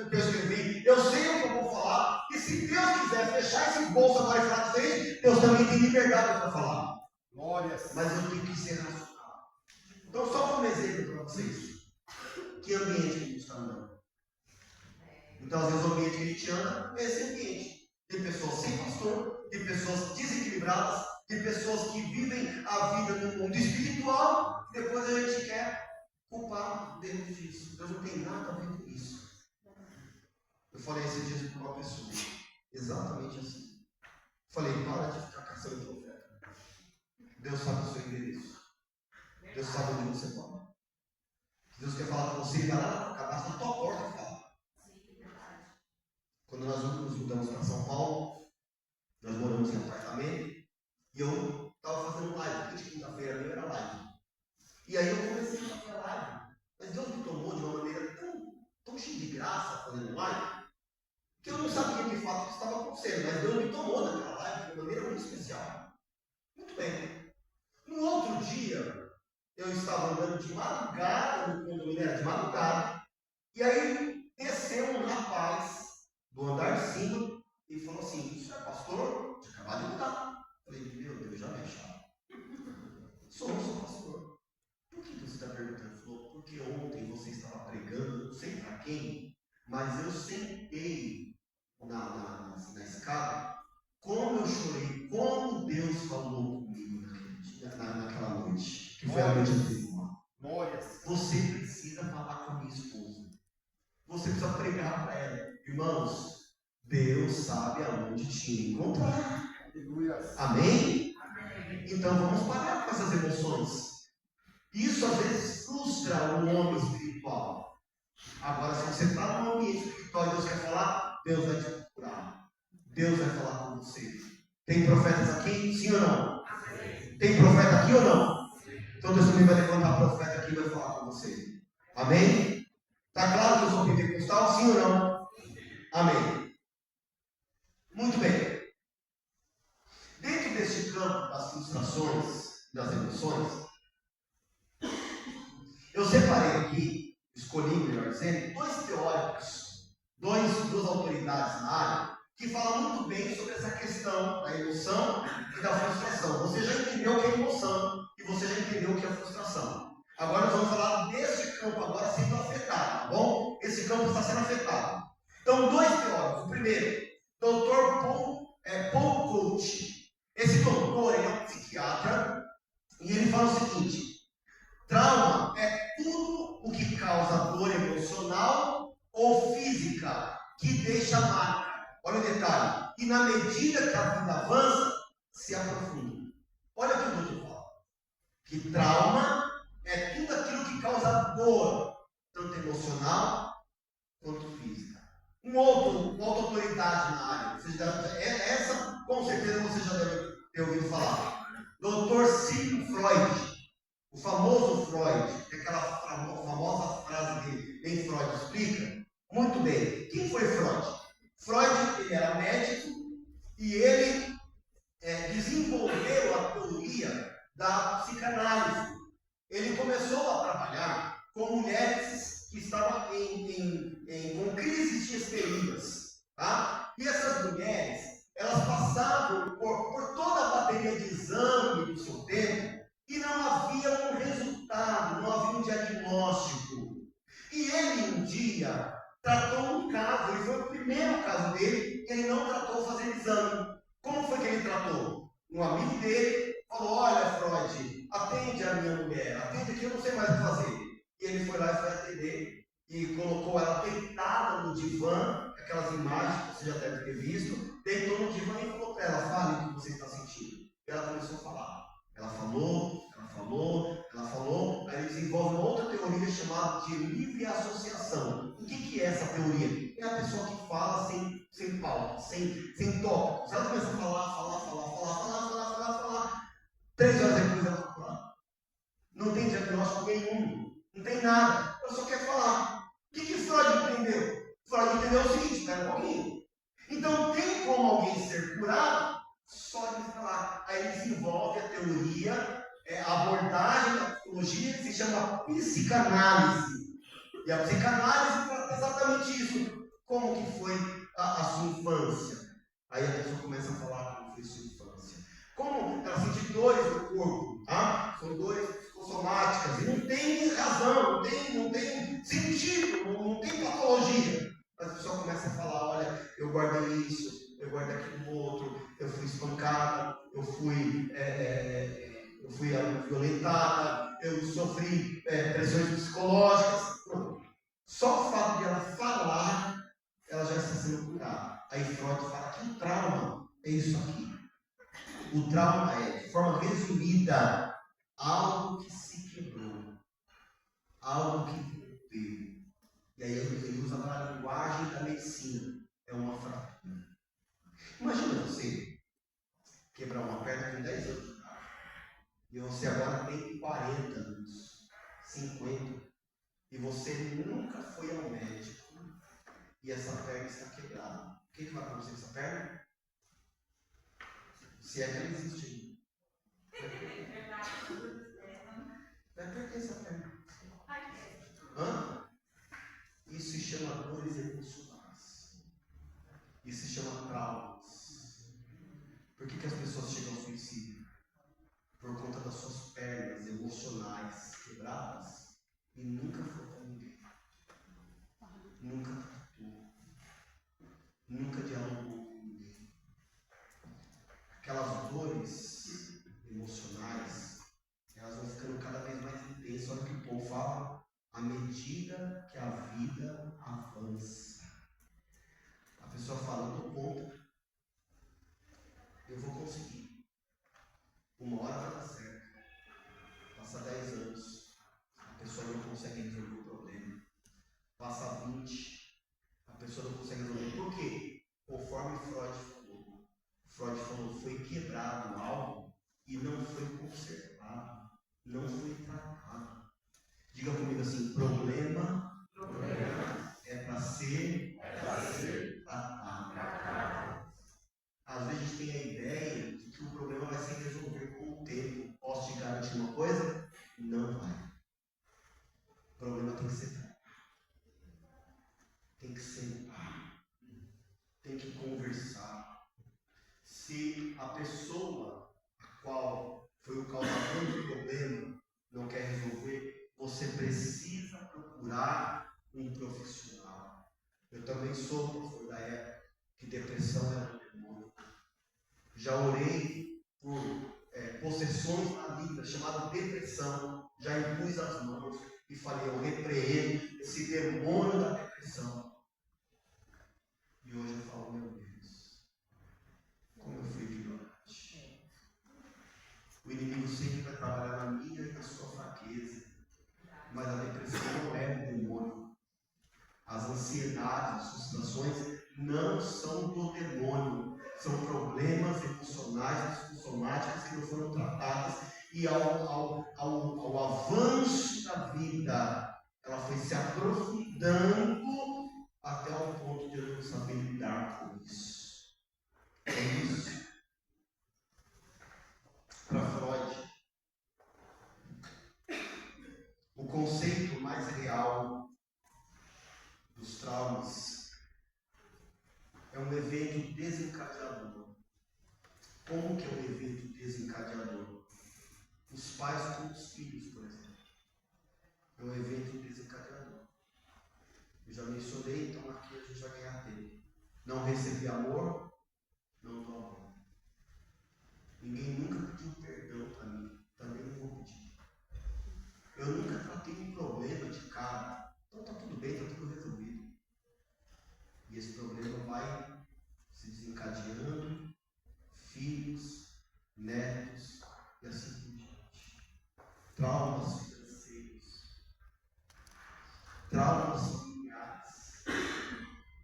o que eu escrevi. Eu sei o que eu vou falar. E se Deus quiser fechar esse bolso agora e falar de vocês, Deus também tem liberdade para falar. Glórias. Mas eu tenho que ser racional. Então, só como exemplo para vocês. Que ambiente que a gente está andando? Então, às vezes, o ambiente que a gente anda é esse ambiente. Tem pessoas sem pastor, tem pessoas desequilibradas, tem pessoas que vivem a vida no mundo espiritual e depois a gente quer culpar Deus disso. Deus não tem nada a ver com isso. Eu falei esses dias para uma pessoa, exatamente assim. Falei: para de ficar caçando profeta. Deus sabe o seu endereço. Deus sabe onde você mora. Deus quer falar com você, vai lá na tua porta e fala. Quando nós nos mudamos para São Paulo, nós moramos em apartamento, e eu estava fazendo live, porque de quinta-feira mesmo era live. E aí eu comecei a fazer live, mas Deus me tomou de uma maneira tão cheia de graça fazendo live, que eu não sabia de fato o que estava acontecendo, mas Deus me tomou naquela live de uma maneira muito especial. Muito bem. No outro dia, eu estava andando de madrugada no condomínio, de madrugada, e aí desceu um rapaz do andar de cima e falou assim: isso é pastor? Tinha acabado de mudar. Falei: meu Deus, já me acharam. Sou pastor. Por que você está perguntando? Ele falou: porque ontem você estava pregando, não sei para quem, mas eu sentei na escada, como eu chorei, como Deus falou comigo naquela noite, que foi a noite anterior. Você precisa falar com a minha esposa. Você precisa pregar para ela. Irmãos, Deus sabe aonde te encontrar. Amém? Então vamos parar com essas emoções. Isso às vezes frustra o homem espiritual. Agora, se você está num ambiente espiritual e Deus quer falar, Deus vai te procurar. Deus vai falar com você. Tem profetas aqui? Sim ou não? Tem profeta aqui ou não? Então Então Deus também vai levantar profeta aqui e vai falar com você. Amém? Está claro que eu sou pentecostal, sim ou não? Amém. Muito bem. Dentro deste campo das frustrações, das emoções, eu separei aqui, escolhi, melhor dizendo, dois teóricos, duas autoridades na área, que falam muito bem sobre essa questão da emoção e da frustração. Você já entendeu o que é emoção e você já entendeu o que é frustração. Agora nós vamos falar deste campo agora sendo afetado, tá bom? Esse campo está sendo afetado. Então, dois teóricos. O primeiro, Dr. Paul Coach. Esse doutor, ele é um psiquiatra e ele fala o seguinte: trauma é tudo o que causa dor emocional ou física que deixa marca. Olha o detalhe. E na medida que a vida avança, se aprofunda. Olha o que o doutor fala. Que trauma é tudo aquilo que causa dor, tanto emocional quanto física. Uma outra autoridade na área. Essa, com certeza, você já deve ter ouvido falar. Dr. Sigmund Freud. O famoso Freud, aquela famosa frase dele, bem Freud explica. Muito bem. Quem foi Freud? Freud, ele era médico e ele desenvolveu a teoria da psicanálise. Ele começou a trabalhar com mulheres que estavam com crises de histerias. Tá? E essas mulheres, elas passavam por toda a bateria de exame do seu tempo e não havia um resultado, não havia um diagnóstico. E ele um dia tratou um caso, e foi o primeiro caso dele, que ele não tratou fazendo exame. Como foi que ele tratou? Um amigo dele falou: olha, Freud, atende a minha mulher, atende aqui, eu não sei mais o que fazer. E ele foi lá e foi atender, e colocou ela deitada no divã, aquelas imagens que você já deve ter visto, deitou no divã e falou para ela: fale o que você está sentindo. E ela começou a falar. Ela falou, aí desenvolve uma outra teoria chamada de livre associação. O que é essa teoria? É a pessoa que fala sem pauta, sem tópicos. Ela começa a falar. 3 horas depois ela fala. Não tem diagnóstico nenhum, não tem nada. Ela só quer falar. O que Freud entendeu? Freud entendeu o seguinte: espera um pouquinho. Então tem como alguém ser curado só de falar. Aí ele desenvolve a teoria, a abordagem da psicologia, que se chama psicanálise. E a psicanálise trata exatamente isso. Como que foi a sua infância? Aí a pessoa começa a falar como foi sua infância. Como ela sente dores no corpo, tá? São dores psicossomáticas. E não tem razão, não tem sentido, não tem patologia. Mas a pessoa começa a falar: olha, eu guardei isso, eu guardei aquilo outro, eu fui espancada, eu fui violentada, eu sofri pressões psicológicas. Não. Só o fato de ela falar, ela já está sendo curada. Aí Freud fala que o trauma é isso aqui. O trauma é, de forma resumida, algo que se quebrou, algo que rompeu. E aí ele usa a linguagem da medicina. É uma fratura. Imagina você quebrar uma perna com 10 anos. E você agora tem 40 anos, 50. E você nunca foi ao médico. E essa perna está quebrada. O que vai acontecer com essa perna? Se é que ela existe. Vai perder essa perna. Hã? Isso se chama dores emocionais. Isso se chama traumas. Por que as pessoas chegam ao suicídio? Por conta das suas pernas emocionais quebradas e nunca foi para ninguém. Nunca tratou. Nunca dialogou com ninguém. Aquelas dores emocionais, elas vão ficando cada vez mais intensas. Olha o que o povo fala: à medida que a vida avança. A pessoa fala: eu dou conta, eu vou conseguir. Uma hora vai dar certo. Passa 10 anos, a pessoa não consegue resolver o problema. Passa 20, a pessoa não consegue resolver. Por quê? Conforme Freud falou, foi quebrado algo e não foi consertado, não foi Diga comigo assim: problema é para ser tratado. Às vezes a gente tem a ideia de que o problema vai se resolver com o tempo. Posso te garantir uma coisa? Não vai. O problema tem que ser tratado. Tem que sentar. Tem que conversar. Se a pessoa a qual foi o causador do problema não quer resolver, você precisa procurar um profissional. Eu também sou da época que depressão era um demônio. Já orei por possessões malignas, chamada depressão. Já impus as mãos e falei: eu repreendo esse demônio da depressão. E hoje eu falo: meu Deus, como eu fui ignorante. O inimigo sempre vai trabalhar na minha e na sua fraqueza. Mas a depressão não é um demônio. As ansiedades, as frustrações não são do demônio. São problemas emocionais, psicossomáticos que não foram tratados. E ao avanço da vida, ela foi se aprofundando até o ponto de eu não saber lidar com isso. É isso. Para Freud, o conceito mais real dos traumas é um evento desencadeador. Como que é um evento desencadeador? Os pais com os filhos, por exemplo. É um evento desencadeador. Eu já mencionei, então aqui a gente vai ganhar tempo. Não recebi amor, não dou amor. Ninguém nunca pediu perdão para mim, também não vou pedir. Eu nunca tratei um problema de cara, então está tudo bem, está tudo resolvido. E esse problema vai se desencadeando, filhos, netos e assim por diante. Traumas financeiros, traumas familiares,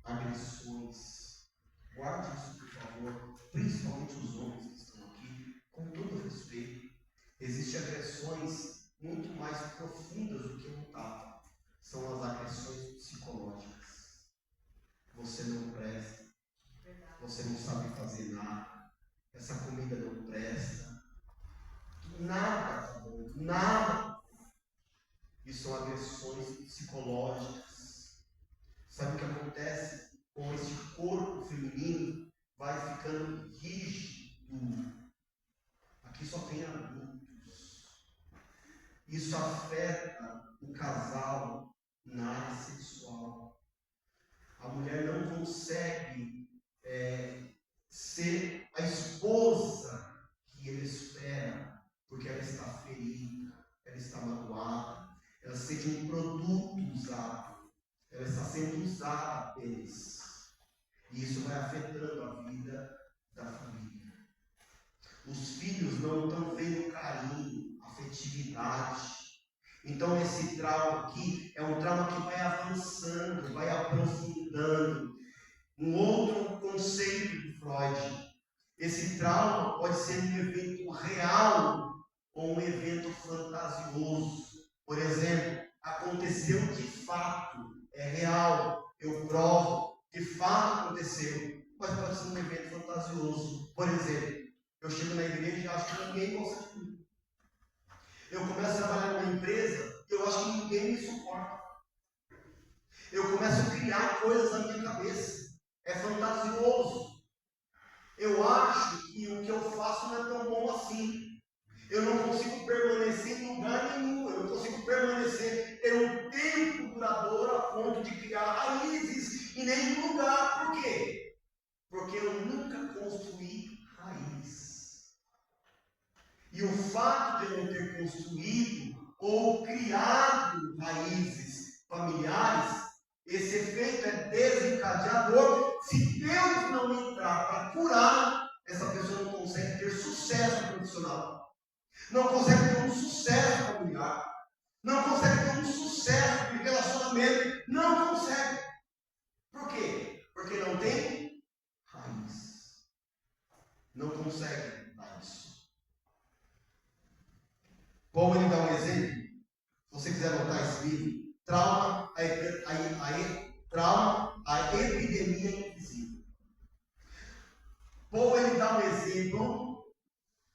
agressões. Guarde isso, por favor, principalmente os homens que estão aqui, com todo respeito. Existem agressões muito mais profundas do que um tapa. São as agressões psicológicas. Você não presta, você não sabe fazer nada, essa comida não presta, nada, nada. E são agressões psicológicas. Sabe o que acontece com esse corpo feminino? Vai ficando rígido. Aqui só tem adultos. Isso afeta o casal na área sexual. A mulher não consegue ser a esposa que ele espera, porque ela está ferida, ela está magoada, ela se sente um produto usado, ela está sendo usada apenas. E isso vai afetando a vida da família. Os filhos não estão vendo carinho, afetividade. Então esse trauma aqui é um trauma que vai avançando, vai aprofundando. Um outro conceito de Freud: esse trauma pode ser um evento real ou um evento fantasioso. Por exemplo, aconteceu de fato, é real, eu provo, de fato aconteceu, mas pode ser um evento fantasioso. Por exemplo, eu chego na igreja e acho que ninguém gosta de mim. Eu começo a trabalhar numa empresa e eu acho que ninguém me suporta. Eu começo a criar coisas na minha cabeça. É fantasioso. Eu acho que o que eu faço não é tão bom assim. Eu não consigo permanecer em lugar nenhum. Eu não consigo permanecer, ter um tempo duradouro a ponto de criar raízes em nenhum lugar. Por quê? Porque eu nunca construí raiz. E o fato de eu não ter construído ou criado raízes familiares, esse efeito é desencadeador. Se Deus não entrar para curar, essa pessoa não consegue ter sucesso profissional, não consegue ter um sucesso familiar, não consegue ter um sucesso de relacionamento, não consegue. Por quê? Porque não tem raiz. Não consegue dar isso. Como ele dá um exemplo? Se você quiser quiser anotar esse livro, Trauma, a Epidemia Invisível. Paul, ele dá um exemplo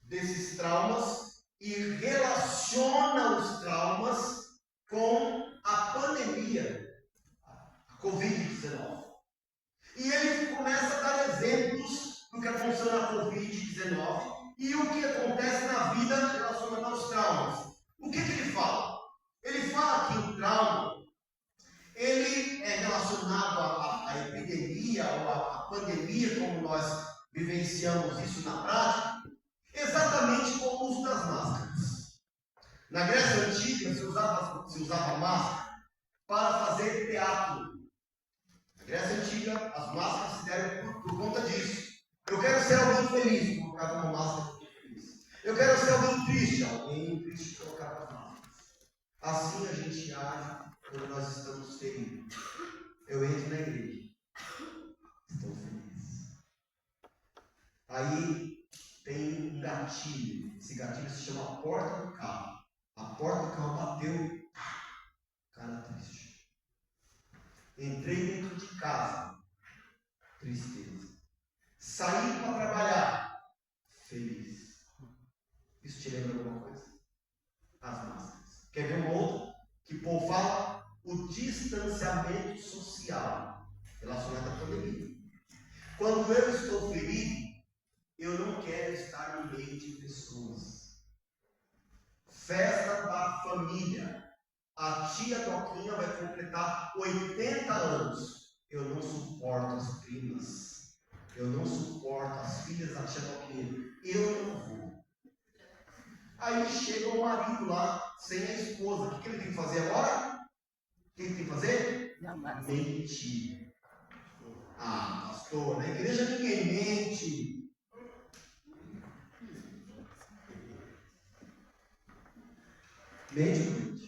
desses traumas e relaciona os traumas com a pandemia, a Covid-19. E ele começa a dar exemplos do que aconteceu na Covid-19 e o que acontece na vida relacionada aos traumas. O que ele fala? Ele fala que o trauma, ele é relacionado à epidemia ou à pandemia, como nós vivenciamos isso na prática, exatamente com o uso das máscaras. Na Grécia Antiga se usava máscara para fazer teatro. Na Grécia Antiga, as máscaras se deram por conta disso. Eu quero ser alguém feliz, colocava uma máscara feliz. Eu quero ser alguém triste, colocava as máscaras. Assim a gente age quando nós estamos feridos. Eu entro na igreja, estou feliz. Aí tem um gatilho. Esse gatilho se chama a porta do carro. A porta do carro bateu, cara triste. Entrei dentro de casa, tristeza. Saí para trabalhar, feliz. Isso te lembra alguma coisa? As máscaras. Quer ver uma outra? Que Paul fala? O distanciamento social relacionado à pandemia. Quando eu estou ferido, eu não quero estar no meio de pessoas. Festa da família. A tia Toquinha vai completar 80 anos. Eu não suporto as primas. Eu não suporto as filhas da tia Toquinha. Eu não vou. Aí chega o marido lá, sem a esposa. O que ele tem que fazer agora? O que ele tem que fazer? Mentir. Ah, pastor, na igreja ninguém mente. Mente ou mente?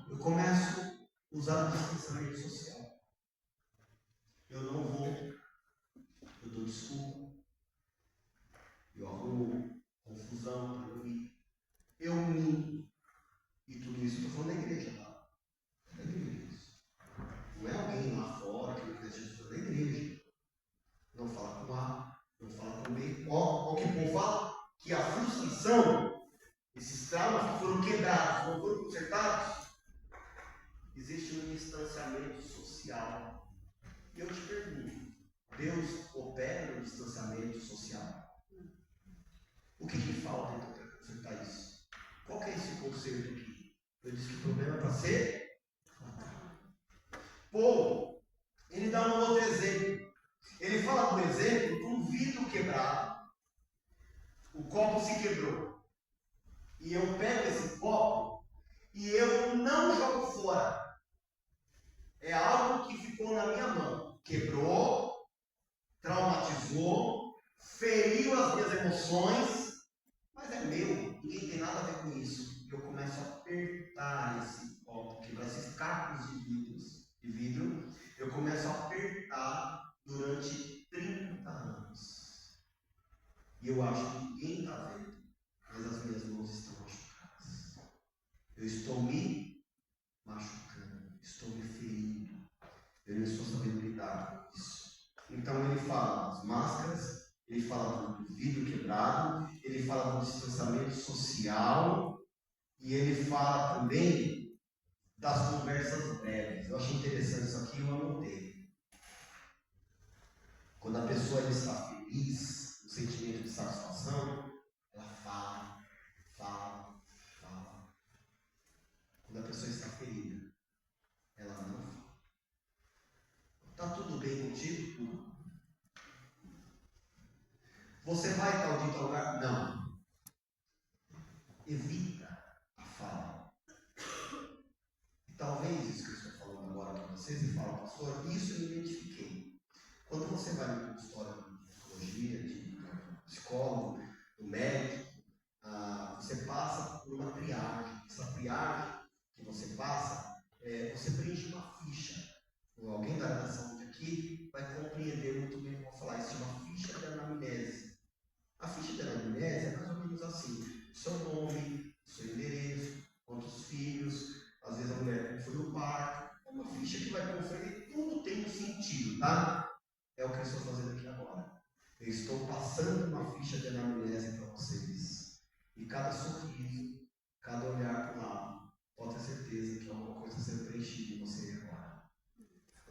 Eu começo a usar o distanciamento social. Eu não vou, eu dou desculpa, eu arrumo confusão para eu ir, eu minto. E tudo isso eu estou falando da igreja, tá? É da igreja isso. Não é alguém lá fora que não quer Jesus, é da igreja. Não fala com A, não fala com B. Ó, o que o povo fala? Que a frustração, esses traumas que foram quebrados, não foram consertados, existe um distanciamento social. E eu te pergunto, Deus opera no distanciamento social? O que falta então para consertar isso? Qual que é esse conserto aqui? Eu disse que o problema é para ser tratado. Paul, ele dá um outro exemplo. Ele fala do exemplo de um vidro quebrado. O copo se quebrou. E eu pego esse copo e eu não jogo fora. É algo que ficou na minha mão. Quebrou, traumatizou, feriu as minhas emoções, mas é meu, ninguém tem nada a ver com isso. Eu começo a apertar esse copo, quebrar esses cacos de vidro, eu começo a apertar durante 30 anos. E eu acho que ninguém está vendo, mas as minhas mãos estão machucadas. Eu estou me machucando, estou me ferindo. Eu não estou sabendo lidar com isso. Então ele fala das máscaras, ele fala do vidro quebrado, ele fala do distanciamento social e ele fala também das conversas breves. Eu achei interessante isso aqui, eu anotei. Quando a pessoa está feliz, o sentimento de satisfação, ela fala. Quando a pessoa está ferida, ela não fala. Está tudo bem contigo? Tudo. Você vai tal dia tal lugar? Não. Evita a fala. E talvez isso que eu estou falando agora para vocês, e fala, pastor, isso eu me identifiquei. Quando você vai no consultório de psicologia, de psicólogo, do médico, você passa por uma triagem. Essa triagem que você passa, você preenche uma ficha. Alguém da área da saúde aqui vai compreender muito bem como falar isso, é uma ficha de anamnese. A ficha de anamnese é mais ou menos assim: seu nome, cada sorriso, cada olhar para o lado, pode ter certeza que alguma coisa está sendo preenchida em você agora.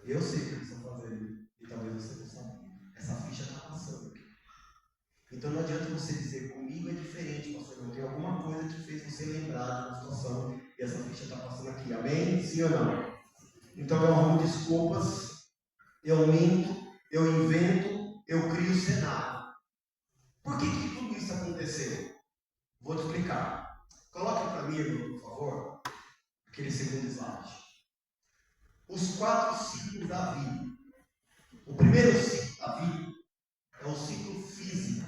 Eu sei o que eles estão fazendo e talvez você não sabia. Essa ficha está passando aqui. Então não adianta você dizer, comigo é diferente, pastor. Não tem alguma coisa que fez você lembrar de uma situação e essa ficha está passando aqui. Amém? Sim ou não? Então eu arrumo desculpas, eu minto, eu invento, eu crio cenário. Por que tudo isso aconteceu? Vou te explicar. Coloque para mim, por favor, aquele segundo slide. Os 4 ciclos da vida. O primeiro ciclo da vida é o ciclo físico.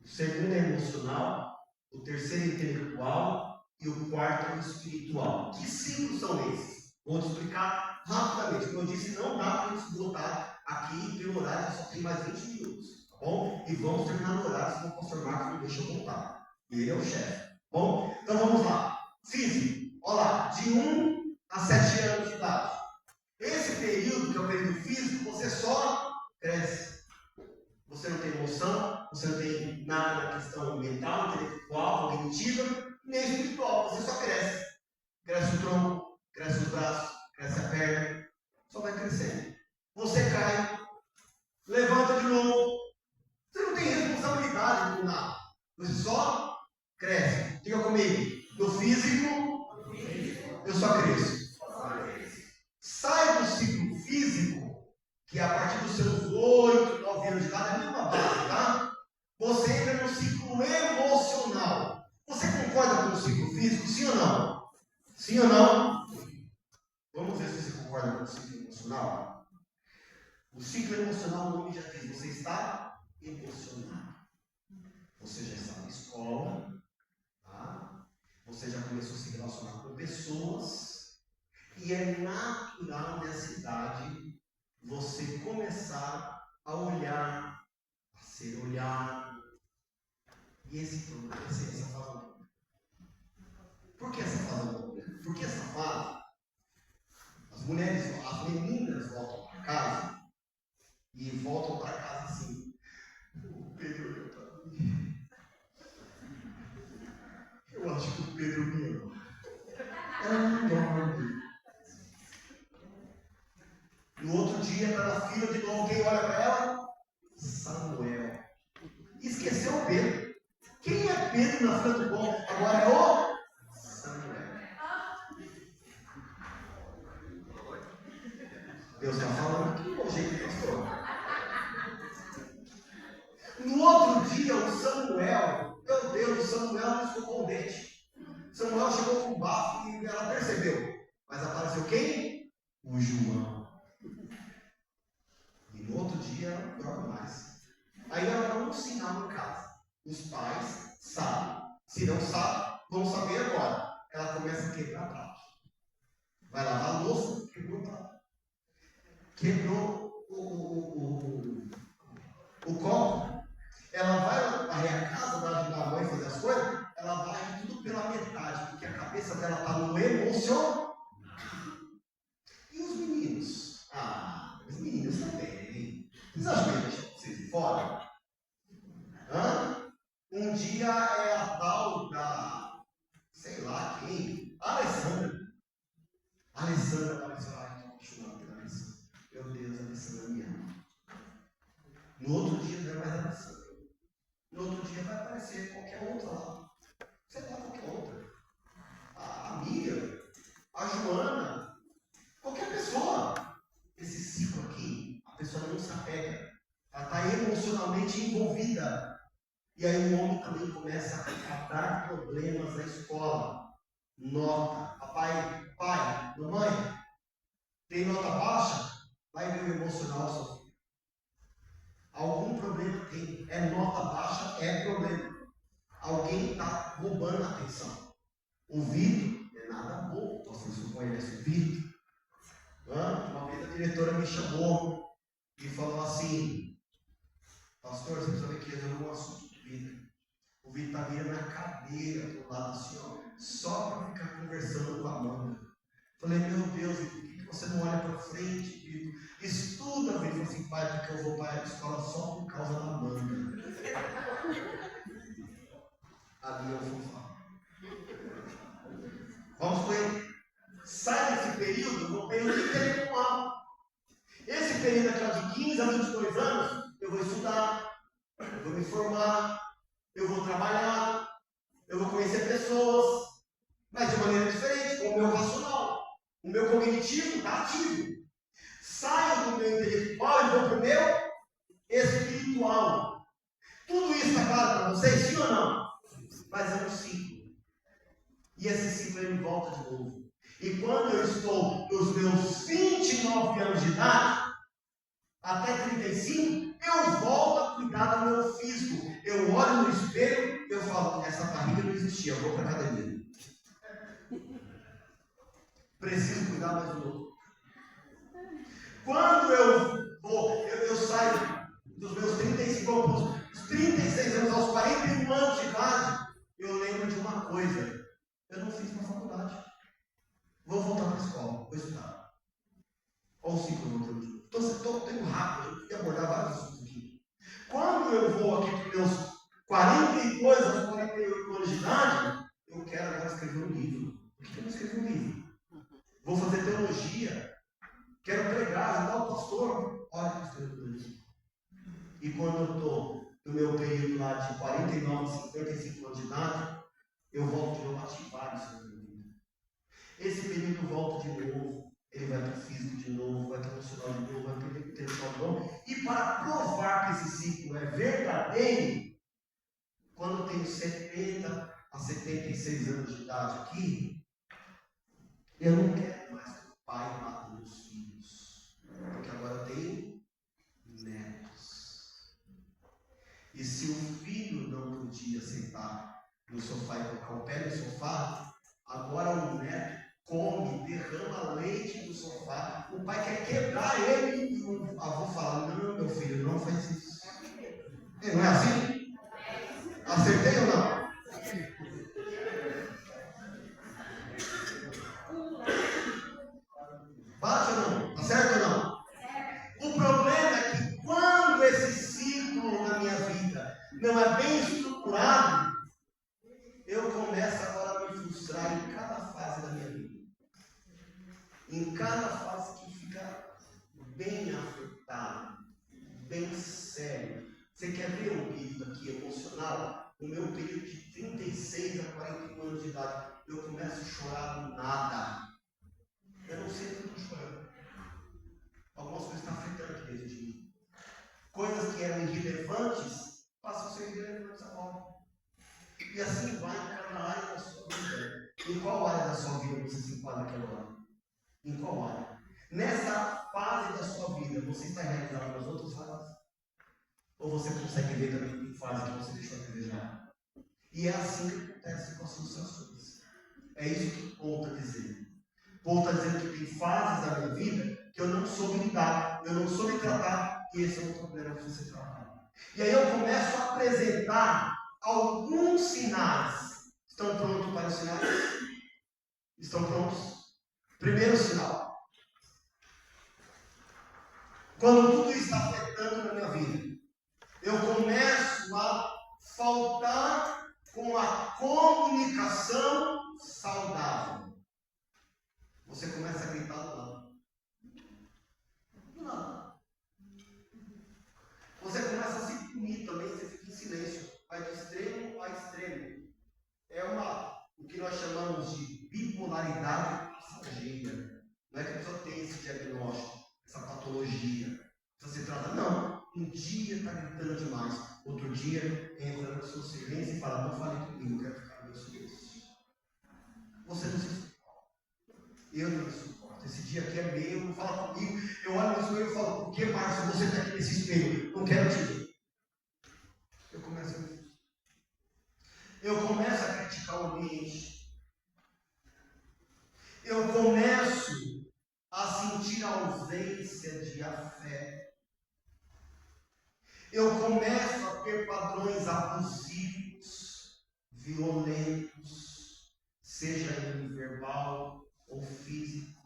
O segundo é emocional. O terceiro é intelectual. E o quarto é o espiritual. Que ciclos são esses? Vou te explicar rapidamente. Como eu disse, não dá para a gente botar aqui pelo horário, só tem mais 20 minutos. Tá bom? E vamos terminar no horário, senão o pastor Marcos não deixa eu voltar. Ele é o chefe. Tá bom? Então vamos lá. Físico. Olha lá. De 1 a 7 anos de idade. Esse período, que é o período físico, você só cresce. Você não tem emoção, você não tem nada na questão mental, intelectual, cognitiva, nem espiritual. Você só cresce. Cresce o tronco, cresce os braços, cresce a perna. Só vai crescendo. Você cai, levanta de novo. Você não tem responsabilidade por nada. Você só cresce. Diga comigo. No físico, eu só cresço. Sai do ciclo físico, que é a partir dos seus 8, 9 anos de idade, é a mesma base, tá? Você entra no ciclo emocional. Você concorda com o ciclo físico, sim ou não? Sim ou não? Vamos ver se você concorda com o ciclo emocional. O ciclo emocional, o nome já diz, você está emocionado. Você já está na escola, tá? Você já começou a se relacionar com pessoas. E é natural nessa idade você começar a olhar, a ser olhado. E essa fase é um problema. Por que essa fase é um problema? Porque essa fase, as meninas voltam para casa e voltam para casa assim. O Pedro olhou para mim. Eu acho que o Pedro me ama. Ela não dorme. No outro dia, está na fila de novo, quem olha para ela? Samuel. Esqueceu o Pedro. Quem é Pedro na fila do bom? Agora é o Samuel. Deus está falando que o jeito que pastor. No outro dia, o Samuel, meu Deus, o Samuel não ficou contente. Samuel chegou com um bafo e ela percebeu. Mas apareceu quem? O João. E no outro dia, ela não dorme mais. Aí ela dá um sinal em casa. Os pais sabem. Se não sabem, vão saber agora. Ela começa a quebrar prato. Vai lavar a louça, quebrou o prato. Quebrou o copo. Ela vai varrer a casa, vai ajudar a mãe a fazer as coisas. Ela vai tudo pela metade, porque a cabeça dela está no emocional. E os meninos? Os meninos também. Vocês acham que ele deixa vocês de fora? Um dia é a tal da, sei lá quem, Alessandra. Alessandra apareceu lá, estou apaixonado pela Alessandra. Meu Deus, a Alessandra me ama. No outro dia não é mais a Alessandra. No outro dia vai aparecer qualquer outra lá. Sei lá, qualquer outra. A Miriam, a Joana, qualquer pessoa. Esse ciclo aqui, a pessoa não se apega. Ela está emocionalmente envolvida. E aí o homem também começa a dar problemas na escola. Nota. Pai, mamãe, tem nota baixa? Vai ver o emocional do seu filho. Algum problema tem. É nota baixa, é problema. Alguém está roubando a atenção. O Vitor é nada bom. Vocês não conhecem o Vitor? Uma vez a diretora me chamou e falou assim: pastor, você precisa ver que resolveu um assunto do Vitor. O Vitor está virando na cadeira do lado assim, ó, só para ficar conversando com a Amanda. Falei, meu Deus, Vitor, por que você não olha para frente, Vitor? Estuda, Vitor. Falei assim, pai, porque eu vou para a escola só por causa da Amanda. Ali é o fofá. Vamos com ele. Sai desse período no período intelectual. Esse período aqui de 15 a 22 anos, eu vou estudar, eu vou me formar, eu vou trabalhar, eu vou conhecer pessoas, mas de maneira diferente, com o meu racional. O meu cognitivo está ativo. Saio do meu intelectual e vou para o meu espiritual. Tudo isso está claro para vocês, sim ou não? Mas é um ciclo. E esse ciclo ele volta de novo. E quando eu estou nos meus 29 anos de idade, até 35, eu volto a cuidar do meu físico. Eu olho no espelho e eu falo, essa barriga não existia, eu vou para a academia. Preciso cuidar mais do outro. Quando eu saio dos meus 35 aos 36 anos, aos 41 anos de idade, eu lembro de uma coisa. Eu não fiz uma faculdade. Vou voltar para a escola, vou estudar. Olha o ciclo do outro. Estou tendo rápido e abordar vários assuntos aqui. Quando eu vou aqui para os meus 42 aos 48 anos de idade, eu quero agora escrever um livro. Por que eu não escrevi um livro? Vou fazer teologia. Quero pregar, ajudar o pastor. Olha que eu escrevo um livro. E quando eu estou no meu período lá de 49, 55 anos de idade, eu volto de novo a ativar isso na minha vida. Esse período volta de novo. Ele vai para o físico de novo, vai para o emocional de novo, vai para o intelectual de novo. E para provar que esse ciclo é verdadeiro, quando eu tenho 70 a 76 anos de idade aqui, eu não quero mais que o pai mate meus filhos. Porque agora eu tenho netos. E se o filho não podia sentar no sofá e colocar o pé no sofá, agora o neto come, derrama leite no sofá. O pai quer quebrar ele e o avô fala, não, meu filho, não faz isso. Não é assim? Acertei ou não? Bate ou não? Tá certo ou não? O problema é que quando esse ciclo na minha vida não é bem estruturado, eu começo agora a me frustrar em cada fase da minha vida. Em cada fase que fica bem afetado, bem sério. Você quer ver um período aqui emocional? No meu período de 36 a 41 anos de idade, eu começo a chorar do nada. Eu não sei o que eu estou chorando. Algumas coisas estão afetando aqui dentro de mim. Coisas que eram irrelevantes passam a ser irrelevantes agora. E assim vai em cada área da sua vida. Em qual área da sua vida você se enquadra naquela hora? Em qual área? Nessa fase da sua vida, você está realizando nas outras fases? Ou você consegue ver também em fase que você deixou a desejar? E é assim que acontece com as frustrações. É isso que Paulo está dizendo. Paulo está dizendo que tem fases da minha vida que eu não soube lidar, eu não soube tratar, e esse é um problema que você tratar. E aí eu começo a apresentar alguns sinais. Estão prontos para os sinais? Estão prontos? Primeiro sinal. Quando tudo está afetando na minha vida, eu começo a faltar com a comunicação saudável. Você começa a gritar do lado. Do lado. Você começa a se punir também, você fica em silêncio. Vai de extremo a extremo. É o que nós chamamos de bipolaridade passageira. Não é que a pessoa tem esse diagnóstico, essa patologia. Você trata, não. Um dia está gritando demais. Outro dia entra no seu silêncio e fala, não fale comigo, eu quero ficar no meu silêncio. Você não se suporta. Eu não me suporto. Esse dia aqui é meu, não fala comigo. Eu olho no espelho e falo, por que, Márcio, você está aqui nesse espelho? Não quero te ver. Eu começo a me frustrar. Eu começo a criticar o ambiente. Eu começo a sentir a ausência de afeto. Eu começo a ter padrões abusivos, violentos, seja ele verbal ou físico.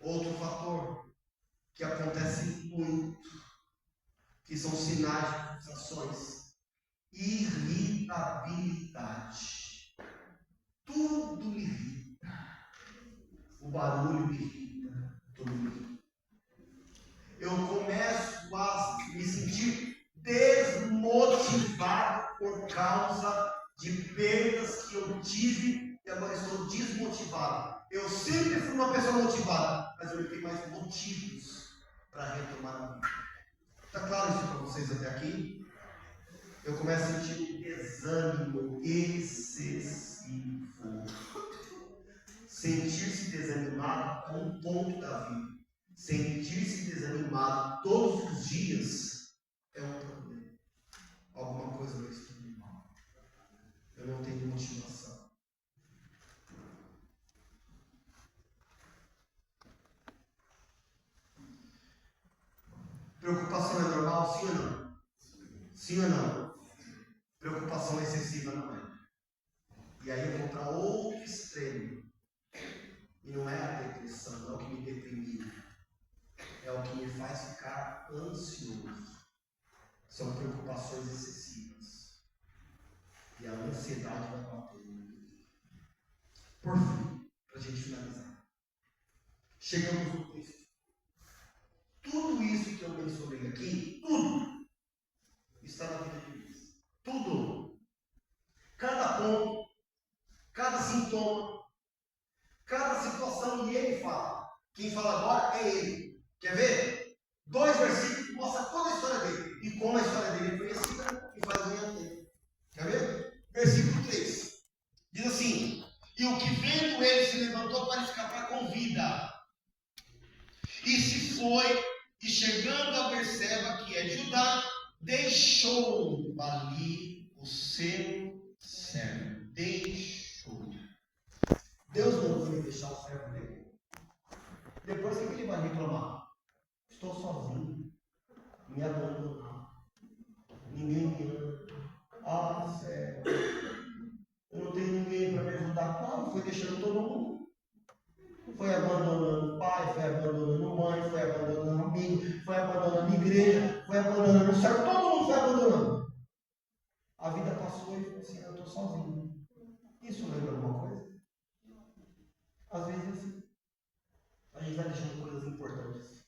Outro fator que acontece muito, que são sinais de frustrações, irritabilidade. Tudo me irrita. O barulho me irrita. Tudo me irrita. Eu começo a me sentir desmotivado por causa de perdas que eu tive e agora estou desmotivado. Eu sempre fui uma pessoa motivada, mas eu não tenho mais motivos para retomar a vida. Está claro isso para vocês até aqui? Eu começo a sentir um desânimo excessivo. Sentir-se desanimado com um ponto da vida. Sentir-se desanimado todos os dias é um problema. Alguma coisa vai estar mal. Eu não tenho motivação. Preocupação é normal, sim ou não? Sim ou não? Preocupação excessiva não é. E aí eu vou para outro extremo. E não é a depressão, não é o que me deprimiu. É o que me faz ficar ansioso. São preocupações excessivas. E a ansiedade vai bater no meu. Por fim, para a gente finalizar. Chegamos no texto. Tudo isso que eu mencionei aqui, tudo, está na vida de Deus. Tudo. Cada ponto, cada sintoma, cada situação, e ele fala. Quem fala agora é ele. Quer ver? 2 versículos que mostram toda a história dele. E como a história dele é conhecida e faz a minha dele. Quer ver? Versículo 3. Diz assim: e o que vendo ele se levantou para escapar com vida. E se foi, e chegando a Berseba, que é Judá, deixou ali o seu servo. Deixou. Deus não vai deixar o servo dele. Depois o que ele vai reclamar? Estou sozinho. Me abandonaram. Ninguém me ama. Ah, céu. Eu não tenho ninguém para me ajudar. Claro, foi deixando todo mundo. Foi abandonando o pai, foi abandonando mãe, foi abandonando amigo, foi abandonando a igreja, foi abandonando o céu. Todo mundo foi abandonando. A vida passou e falou assim: eu estou sozinho. Isso lembra alguma coisa? Às vezes assim. A gente vai deixando coisas importantes.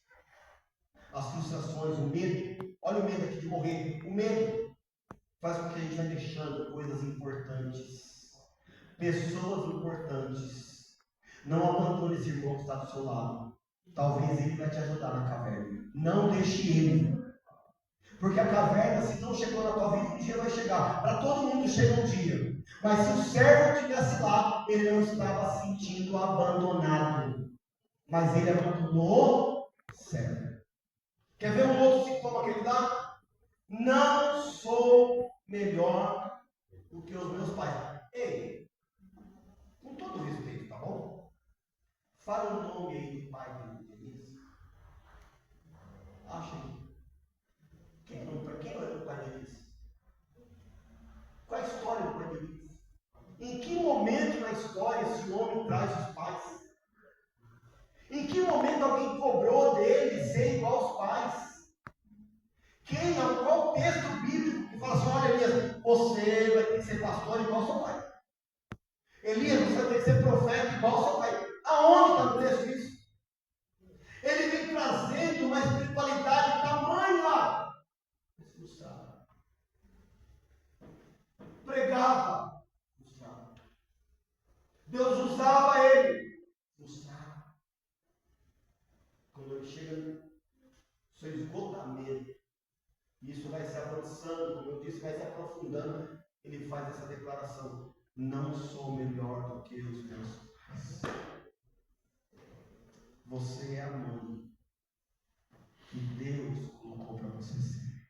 As frustrações, o medo. Olha o medo aqui de morrer. O medo faz com que a gente vai deixando coisas importantes. Pessoas importantes. Não abandone esse irmão que está do seu lado. Talvez ele vai te ajudar na caverna. Não deixe ele. Porque a caverna, se não chegou na tua vida, um dia vai chegar. Para todo mundo chega um dia. Mas se o servo estivesse lá, ele não estava se sentindo abandonado. Mas ele abandonou o servo. Quer ver um outro sintoma que ele dá? Não sou melhor do que os meus pais. Ei, com todo respeito, tá bom? Fala o nome aí do pai de Denise. Acha aí. Quem era o pai de Denise? Qual é a história do pai de Denise? Em que momento na história esse homem traz os pais? Em que momento alguém cobrou dele ser igual aos pais? Qual texto bíblico que fala assim: olha, Elias, você vai ter que ser pastor igual ao seu pai? Elias, você vai ter que ser profeta igual ao seu pai? Aonde está no texto isso? Ele vem trazendo uma espiritualidade tamanha. Frustrado. Pregava. Frustrado. Deus usava ele. Frustrado. Quando ele chega no seu esgotamento, isso vai se avançando, como eu disse, vai se aprofundando, ele faz essa declaração: não sou melhor do que os meus pais. Você é a mãe que Deus colocou para você ser.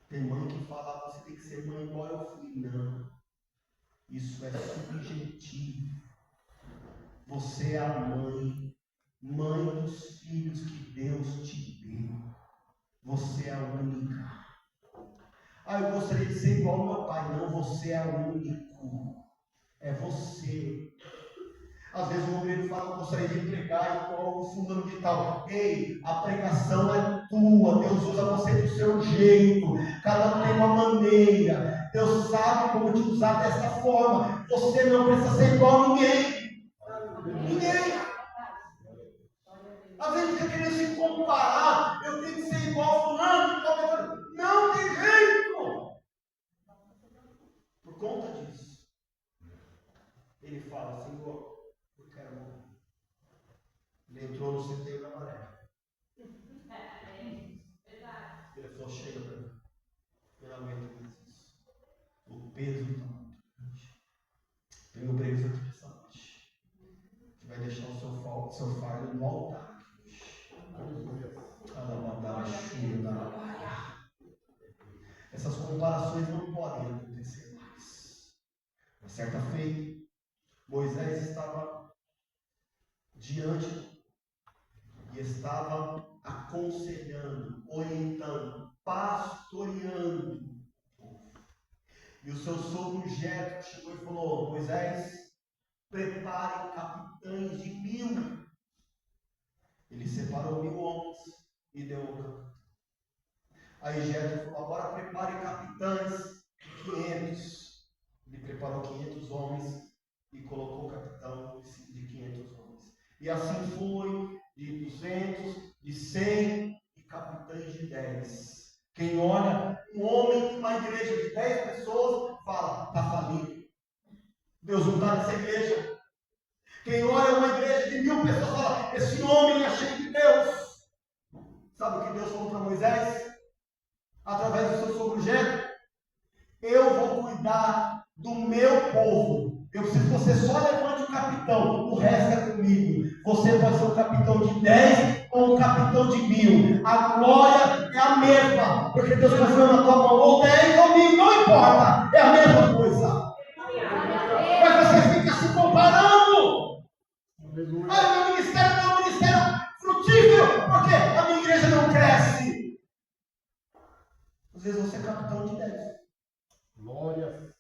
Tem mãe que fala: você tem que ser mãe igual eu fui. Não. Isso é subjetivo. Você é a mãe dos filhos que Deus te deu. Você é a única. Eu gostaria de ser igual ao meu pai. Não, você é o único. É você. Às vezes o obreiro fala, eu gostaria de pregar igual o fulano de tal. Ei, a pregação é tua, Deus usa você do seu jeito, cada um tem uma maneira, Deus sabe como te usar dessa forma, você não precisa ser igual a ninguém. Ninguém. Às vezes fica querendo se comparar, eu tenho que ser igual a fulano, não tem jeito. Por conta disso, ele fala, Senhor, eu quero morrer. Ele entrou no setembro amarelo. Ele falou, chega para mim. Eu não aguento mais isso. O peso está muito grande. Tem um preso aqui nessa noite, que vai deixar o seu fardo no altar aqui hoje. Essas comparações não podem acontecer mais. Uma certa feita, Moisés estava diante e estava aconselhando, orientando, pastoreando o povo. E o seu sogro Jetro chegou e falou, Moisés, prepare capitães de 1000. Ele separou 1000 homens e deu ao capitão. Aí Jetro falou, agora prepare capitães de 500. Ele preparou 500 homens e colocou o capitão de 500 homens. E assim foi, de 200, de 100 e capitães de 10. Quem olha um homem, uma igreja de 10 pessoas, fala, está falido. Deus não está nessa igreja. Quem olha uma igreja de 1000 pessoas, fala, esse homem é cheio de Deus. Sabe o que Deus falou para Moisés? Através do seu sogro Jetro? Eu vou cuidar do meu povo. Eu preciso que você só levante o capitão, o resto é comigo. Você pode ser um capitão de 10 ou um capitão de 1000. A glória é a mesma, porque Deus confiou na tua mão, ou 10 ou 1000, não importa, é a mesma coisa. Mas você fica se comparando. Ah, meu ministério não é um ministério frutífero, porque a minha igreja não cresce. Às vezes você é capitão de 10. Glória.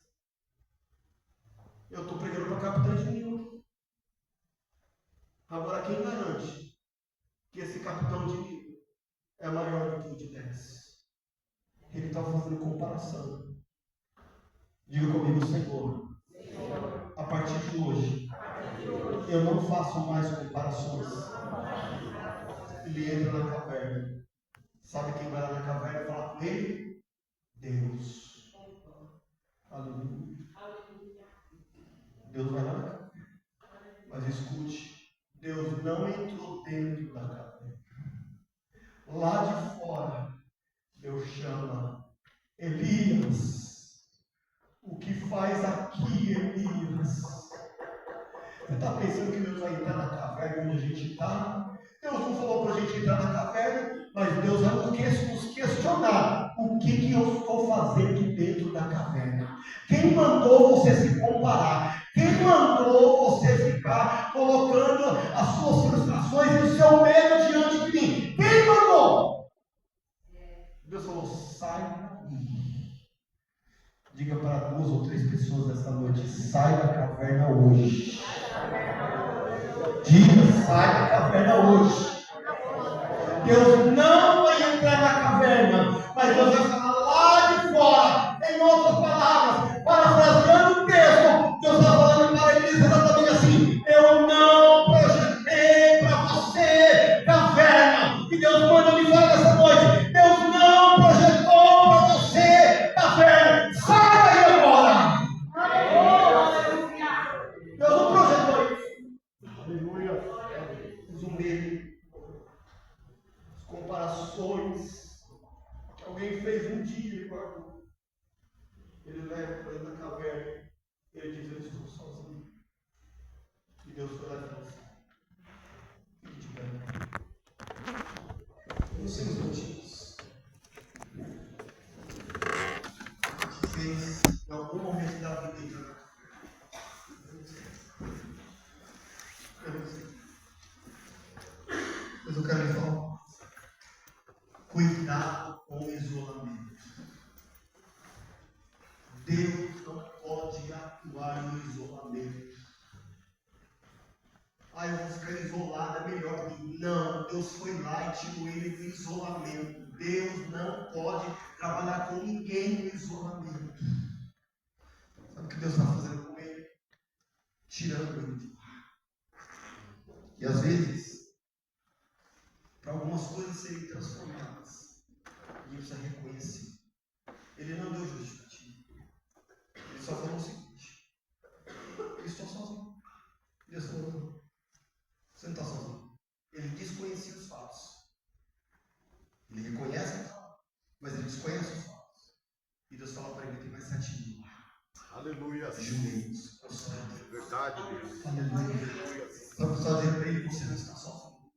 Eu estou pregando para capitão de 1000. Agora, quem garante que esse capitão de 1000 é maior do que o de 10? Ele está fazendo comparação. Diga comigo, Senhor. A partir de hoje, eu não faço mais comparações. Ele entra na caverna. Sabe quem vai lá na caverna e fala com ele? Deus. Aleluia. Deus vai lá na caverna. Mas escute, Deus não entrou dentro da caverna. Lá de fora, Deus chama Elias. O que faz aqui, Elias? Você está pensando que Deus vai entrar na caverna onde a gente está? Deus não falou para a gente entrar na caverna, mas Deus vai nos questionar. O que eu estou fazendo dentro da caverna? Quem mandou você se comparar? Quem mandou você ficar colocando as suas frustrações e o seu medo diante de mim? Quem mandou? Deus falou, sai daí. Diga para 2 ou 3 pessoas esta noite, sai da caverna hoje. Diga, sai da caverna hoje. Deus não vai entrar na caverna, mas Deus vai falar lá de fora. Em outras palavras, parafraseando o texto, Deus está falando para eles exatamente assim: eu não projetei para você caverna. E Deus manda me falar nessa noite: Deus não projetou para você caverna. Sai daí agora! Deus não projetou isso. Aleluia. Zumbi. Comparações que alguém fez um dia e guardou. Ele leva para dentro da caverna. Ele diz: eu estou sozinho. E Deus foi lá e falou assim: fique de pé. Não sei os motivos que fez em algum momento da vida entrar na caverna. Eu não sei. Mas eu quero lhe falar. Cuidado com o isolamento. Deus não pode atuar no isolamento. Ah, eu vou ficar isolado, é melhor. Não, Deus foi lá e tirou ele do isolamento. Deus não pode trabalhar com ninguém no isolamento. Sabe o que Deus está fazendo com ele? Tirando ele de lá. E às vezes, para algumas coisas serem transformadas, a gente precisa reconhecer. Ele não deu justificativa. Ele só falou o seguinte: eu estou sozinho. Deus falou: você não está sozinho. Ele desconhecia os fatos. Ele reconhece os fatos, mas ele desconhece os fatos. E Deus fala para ele: tem mais 7 mil lá. Aleluia. Joelhos. Verdade, Deus. Aleluia. Vamos dizer para ele: você não está sozinho.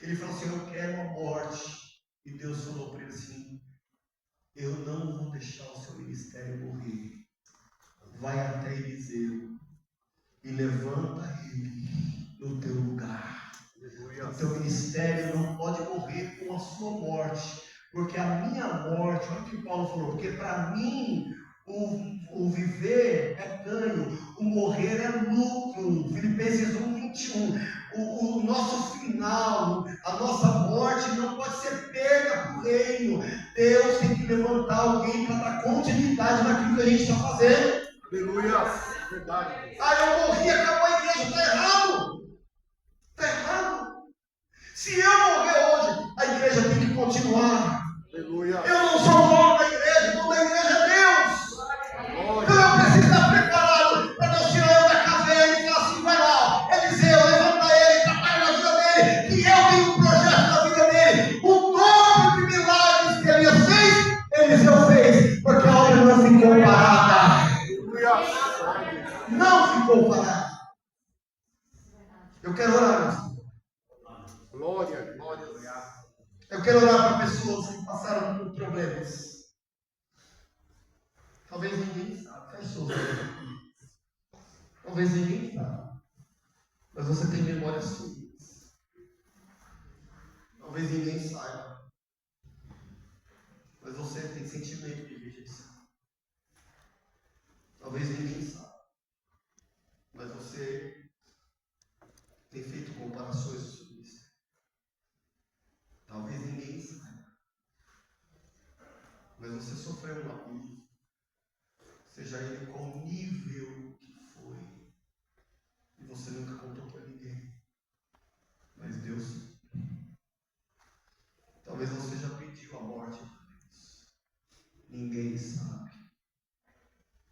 Ele falou assim: eu quero a morte. E Deus falou para ele assim: eu não vou deixar o seu ministério morrer. Vai até Eliseu e levanta ele no teu lugar. O teu ministério não pode morrer com a sua morte, porque a minha morte, olha o que Paulo falou, porque para mim o viver é ganho, o morrer é lucro. Filipenses 1:21. O nosso final, a nossa morte não pode ser perda para o reino. Deus tem que levantar alguém para dar continuidade naquilo que a gente está fazendo. Aleluia. Verdade. Ah, eu morri, acabou a igreja, está errado. Está errado. Se eu morrer hoje, a igreja tem que continuar. Aleluia. Eu não sou o dono da igreja, o dono da igreja é Deus. Então eu preciso estar preparado para Deus tirar eu da caverna e falar assim: vai lá, Eliseu, levanta ele, trabalha na vida dele, que eu tenho um projeto na vida dele. O dobro de milagres que Elias fez, Eliseu fez, porque a obra não ficou parada. Não ficou parada. Eu quero orar, meu Senhor. Glória. Eu quero orar para pessoas que passaram por problemas. Talvez ninguém sabe. Feche seus olhos. Talvez ninguém sabe. Mas você tem memórias suas. Talvez ninguém saiba. Mas você tem sentimento de rejeição. Talvez ninguém saiba. Mas você tem feito comparações sobre isso. Talvez ninguém saiba. Mas você sofreu um abuso. Seja ele qual nível que foi. E você nunca contou para ninguém. Mas Deus. Talvez você já pediu a morte de Deus. Ninguém sabe.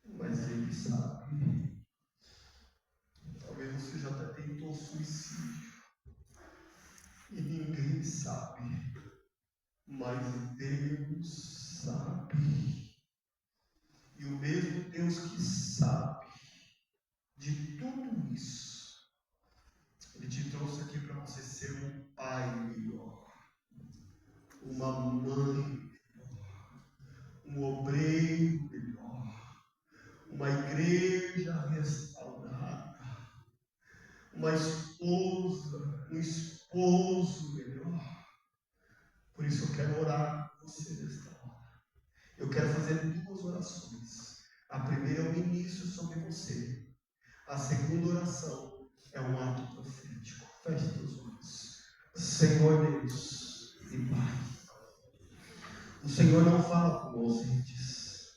Mas Ele sabe. Talvez você já até tentou suicídio. E ninguém sabe. Mas Deus sabe. E o mesmo Deus que sabe de tudo isso, Ele te trouxe aqui para você ser um pai melhor, uma mãe melhor, um obreiro melhor, uma igreja restaurada, uma esposa, um esposo melhor. Por isso eu quero orar com você nesta hora. Eu quero fazer 2 orações. A primeira é o ministro sobre você. A segunda oração é um ato profético. Feche seus olhos. Senhor Deus e Pai, o Senhor não fala com ausentes.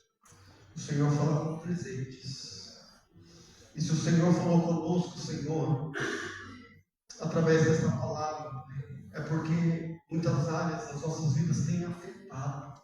O Senhor fala com presentes. E se o Senhor falou conosco, Senhor, através dessa palavra, é porque muitas áreas das nossas vidas têm afetado,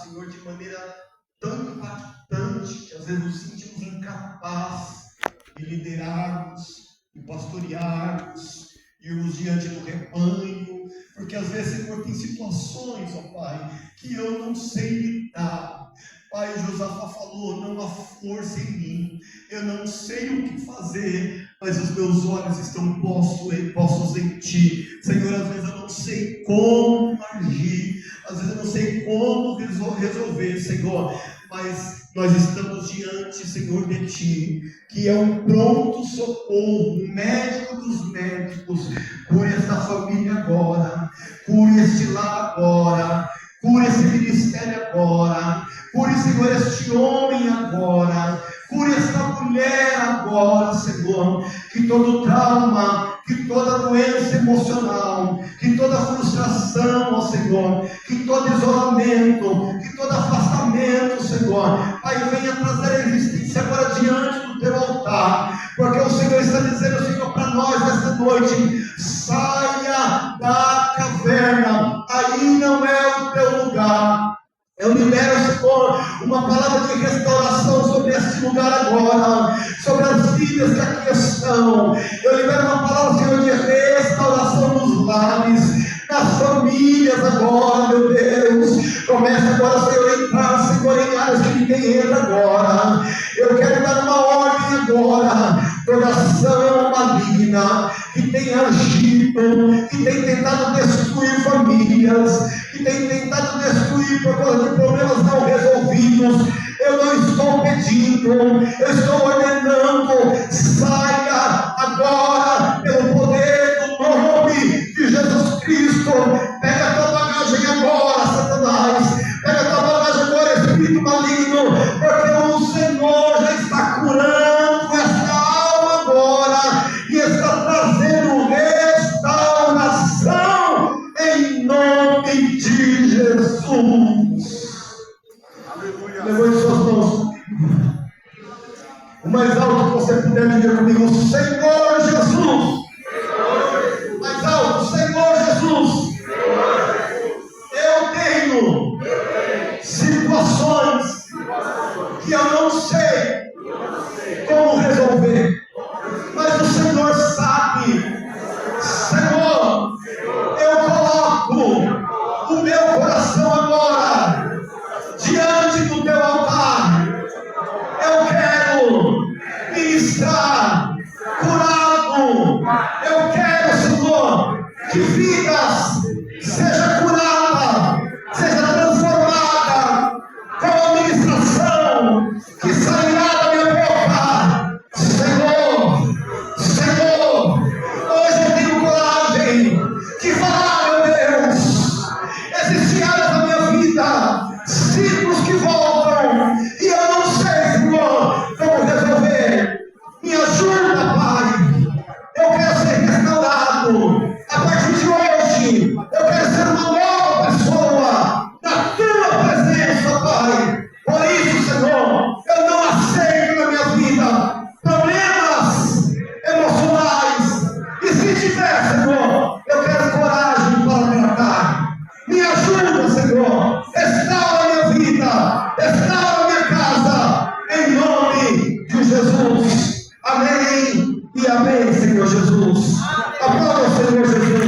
Senhor, de maneira tão impactante que às vezes nos sentimos incapazes de liderarmos, de pastorearmos, irmos diante do rebanho, porque às vezes, Senhor, tem situações, ó Pai, que eu não sei lidar. Pai, Josafá falou: não há força em mim, eu não sei o que fazer, mas os meus olhos estão postos em Ti. Senhor, às vezes eu não sei como agir, às vezes eu não sei como resolver, Senhor, mas nós estamos diante, Senhor, de Ti, que é um pronto socorro, um médico dos médicos. Cure esta família agora, cure este lar agora, cure esse ministério agora, cure, Senhor, este homem agora, cure esta mulher agora, Senhor, que todo trauma, que toda doença emocional, que toda frustração, ó Senhor, que todo isolamento, que todo afastamento, Senhor, Pai, venha trazer a existência agora diante do teu altar, porque o Senhor está dizendo, Senhor, para nós nesta noite: saia da caverna, aí não é o teu lugar. Eu libero, Senhor, uma palavra de restauração sobre este lugar agora, sobre as vidas que aqui estão. Eu libero uma palavra, Senhor, de restauração nos lares, nas famílias agora, meu Deus. Comece agora, Senhor, a entrar, Senhor, em áreas que ninguém entra agora. Eu quero dar uma ordem agora. Toda ação maligna que tem agido, que tem tentado destruir famílias, que tem tentado destruir por causa de problemas não resolvidos, eu não estou pedindo, eu estou ordenando: saia agora pelo poder do nome de Jesus Cristo. Pega a tua bagagem agora, Satanás, pega a tua bagagem agora, espírito maligno, porque o Senhor já está curando esta alma agora e está trazendo restauração em nome de Jesus. Aleluia. Levante suas mãos comigo. O mais alto que você puder dizer comigo: Senhor Jesus. Mais alto: Senhor Jesus. Eu tenho situações que eu não sei como resolver, mas o Senhor sabe. Senhor, eu coloco o meu coração agora diante do teu altar. Eu quero ministrar curado. Eu quero, Senhor, que vidas seja curada, seja transformada com a ministração que sairá da minha boca. Senhor, Senhor, hoje eu tenho coragem de falar, meu Deus. Existem áreas da minha vida, ciclos que voltam, e eu não sei, Senhor, como resolver. Me ajuda, Pai. Eu quero ser restaurado. A partir de hoje, eu quero ser uma nova pessoa na tua presença, Pai. Por isso, Senhor, eu não aceito na minha vida problemas emocionais. E se tiver, Senhor, eu quero coragem para tratar. Me ajuda, Senhor. Restaura a minha vida. Restaura a minha casa. Em nome de Jesus. Amém e amém, Senhor Jesus. Aplauda o Senhor Jesus.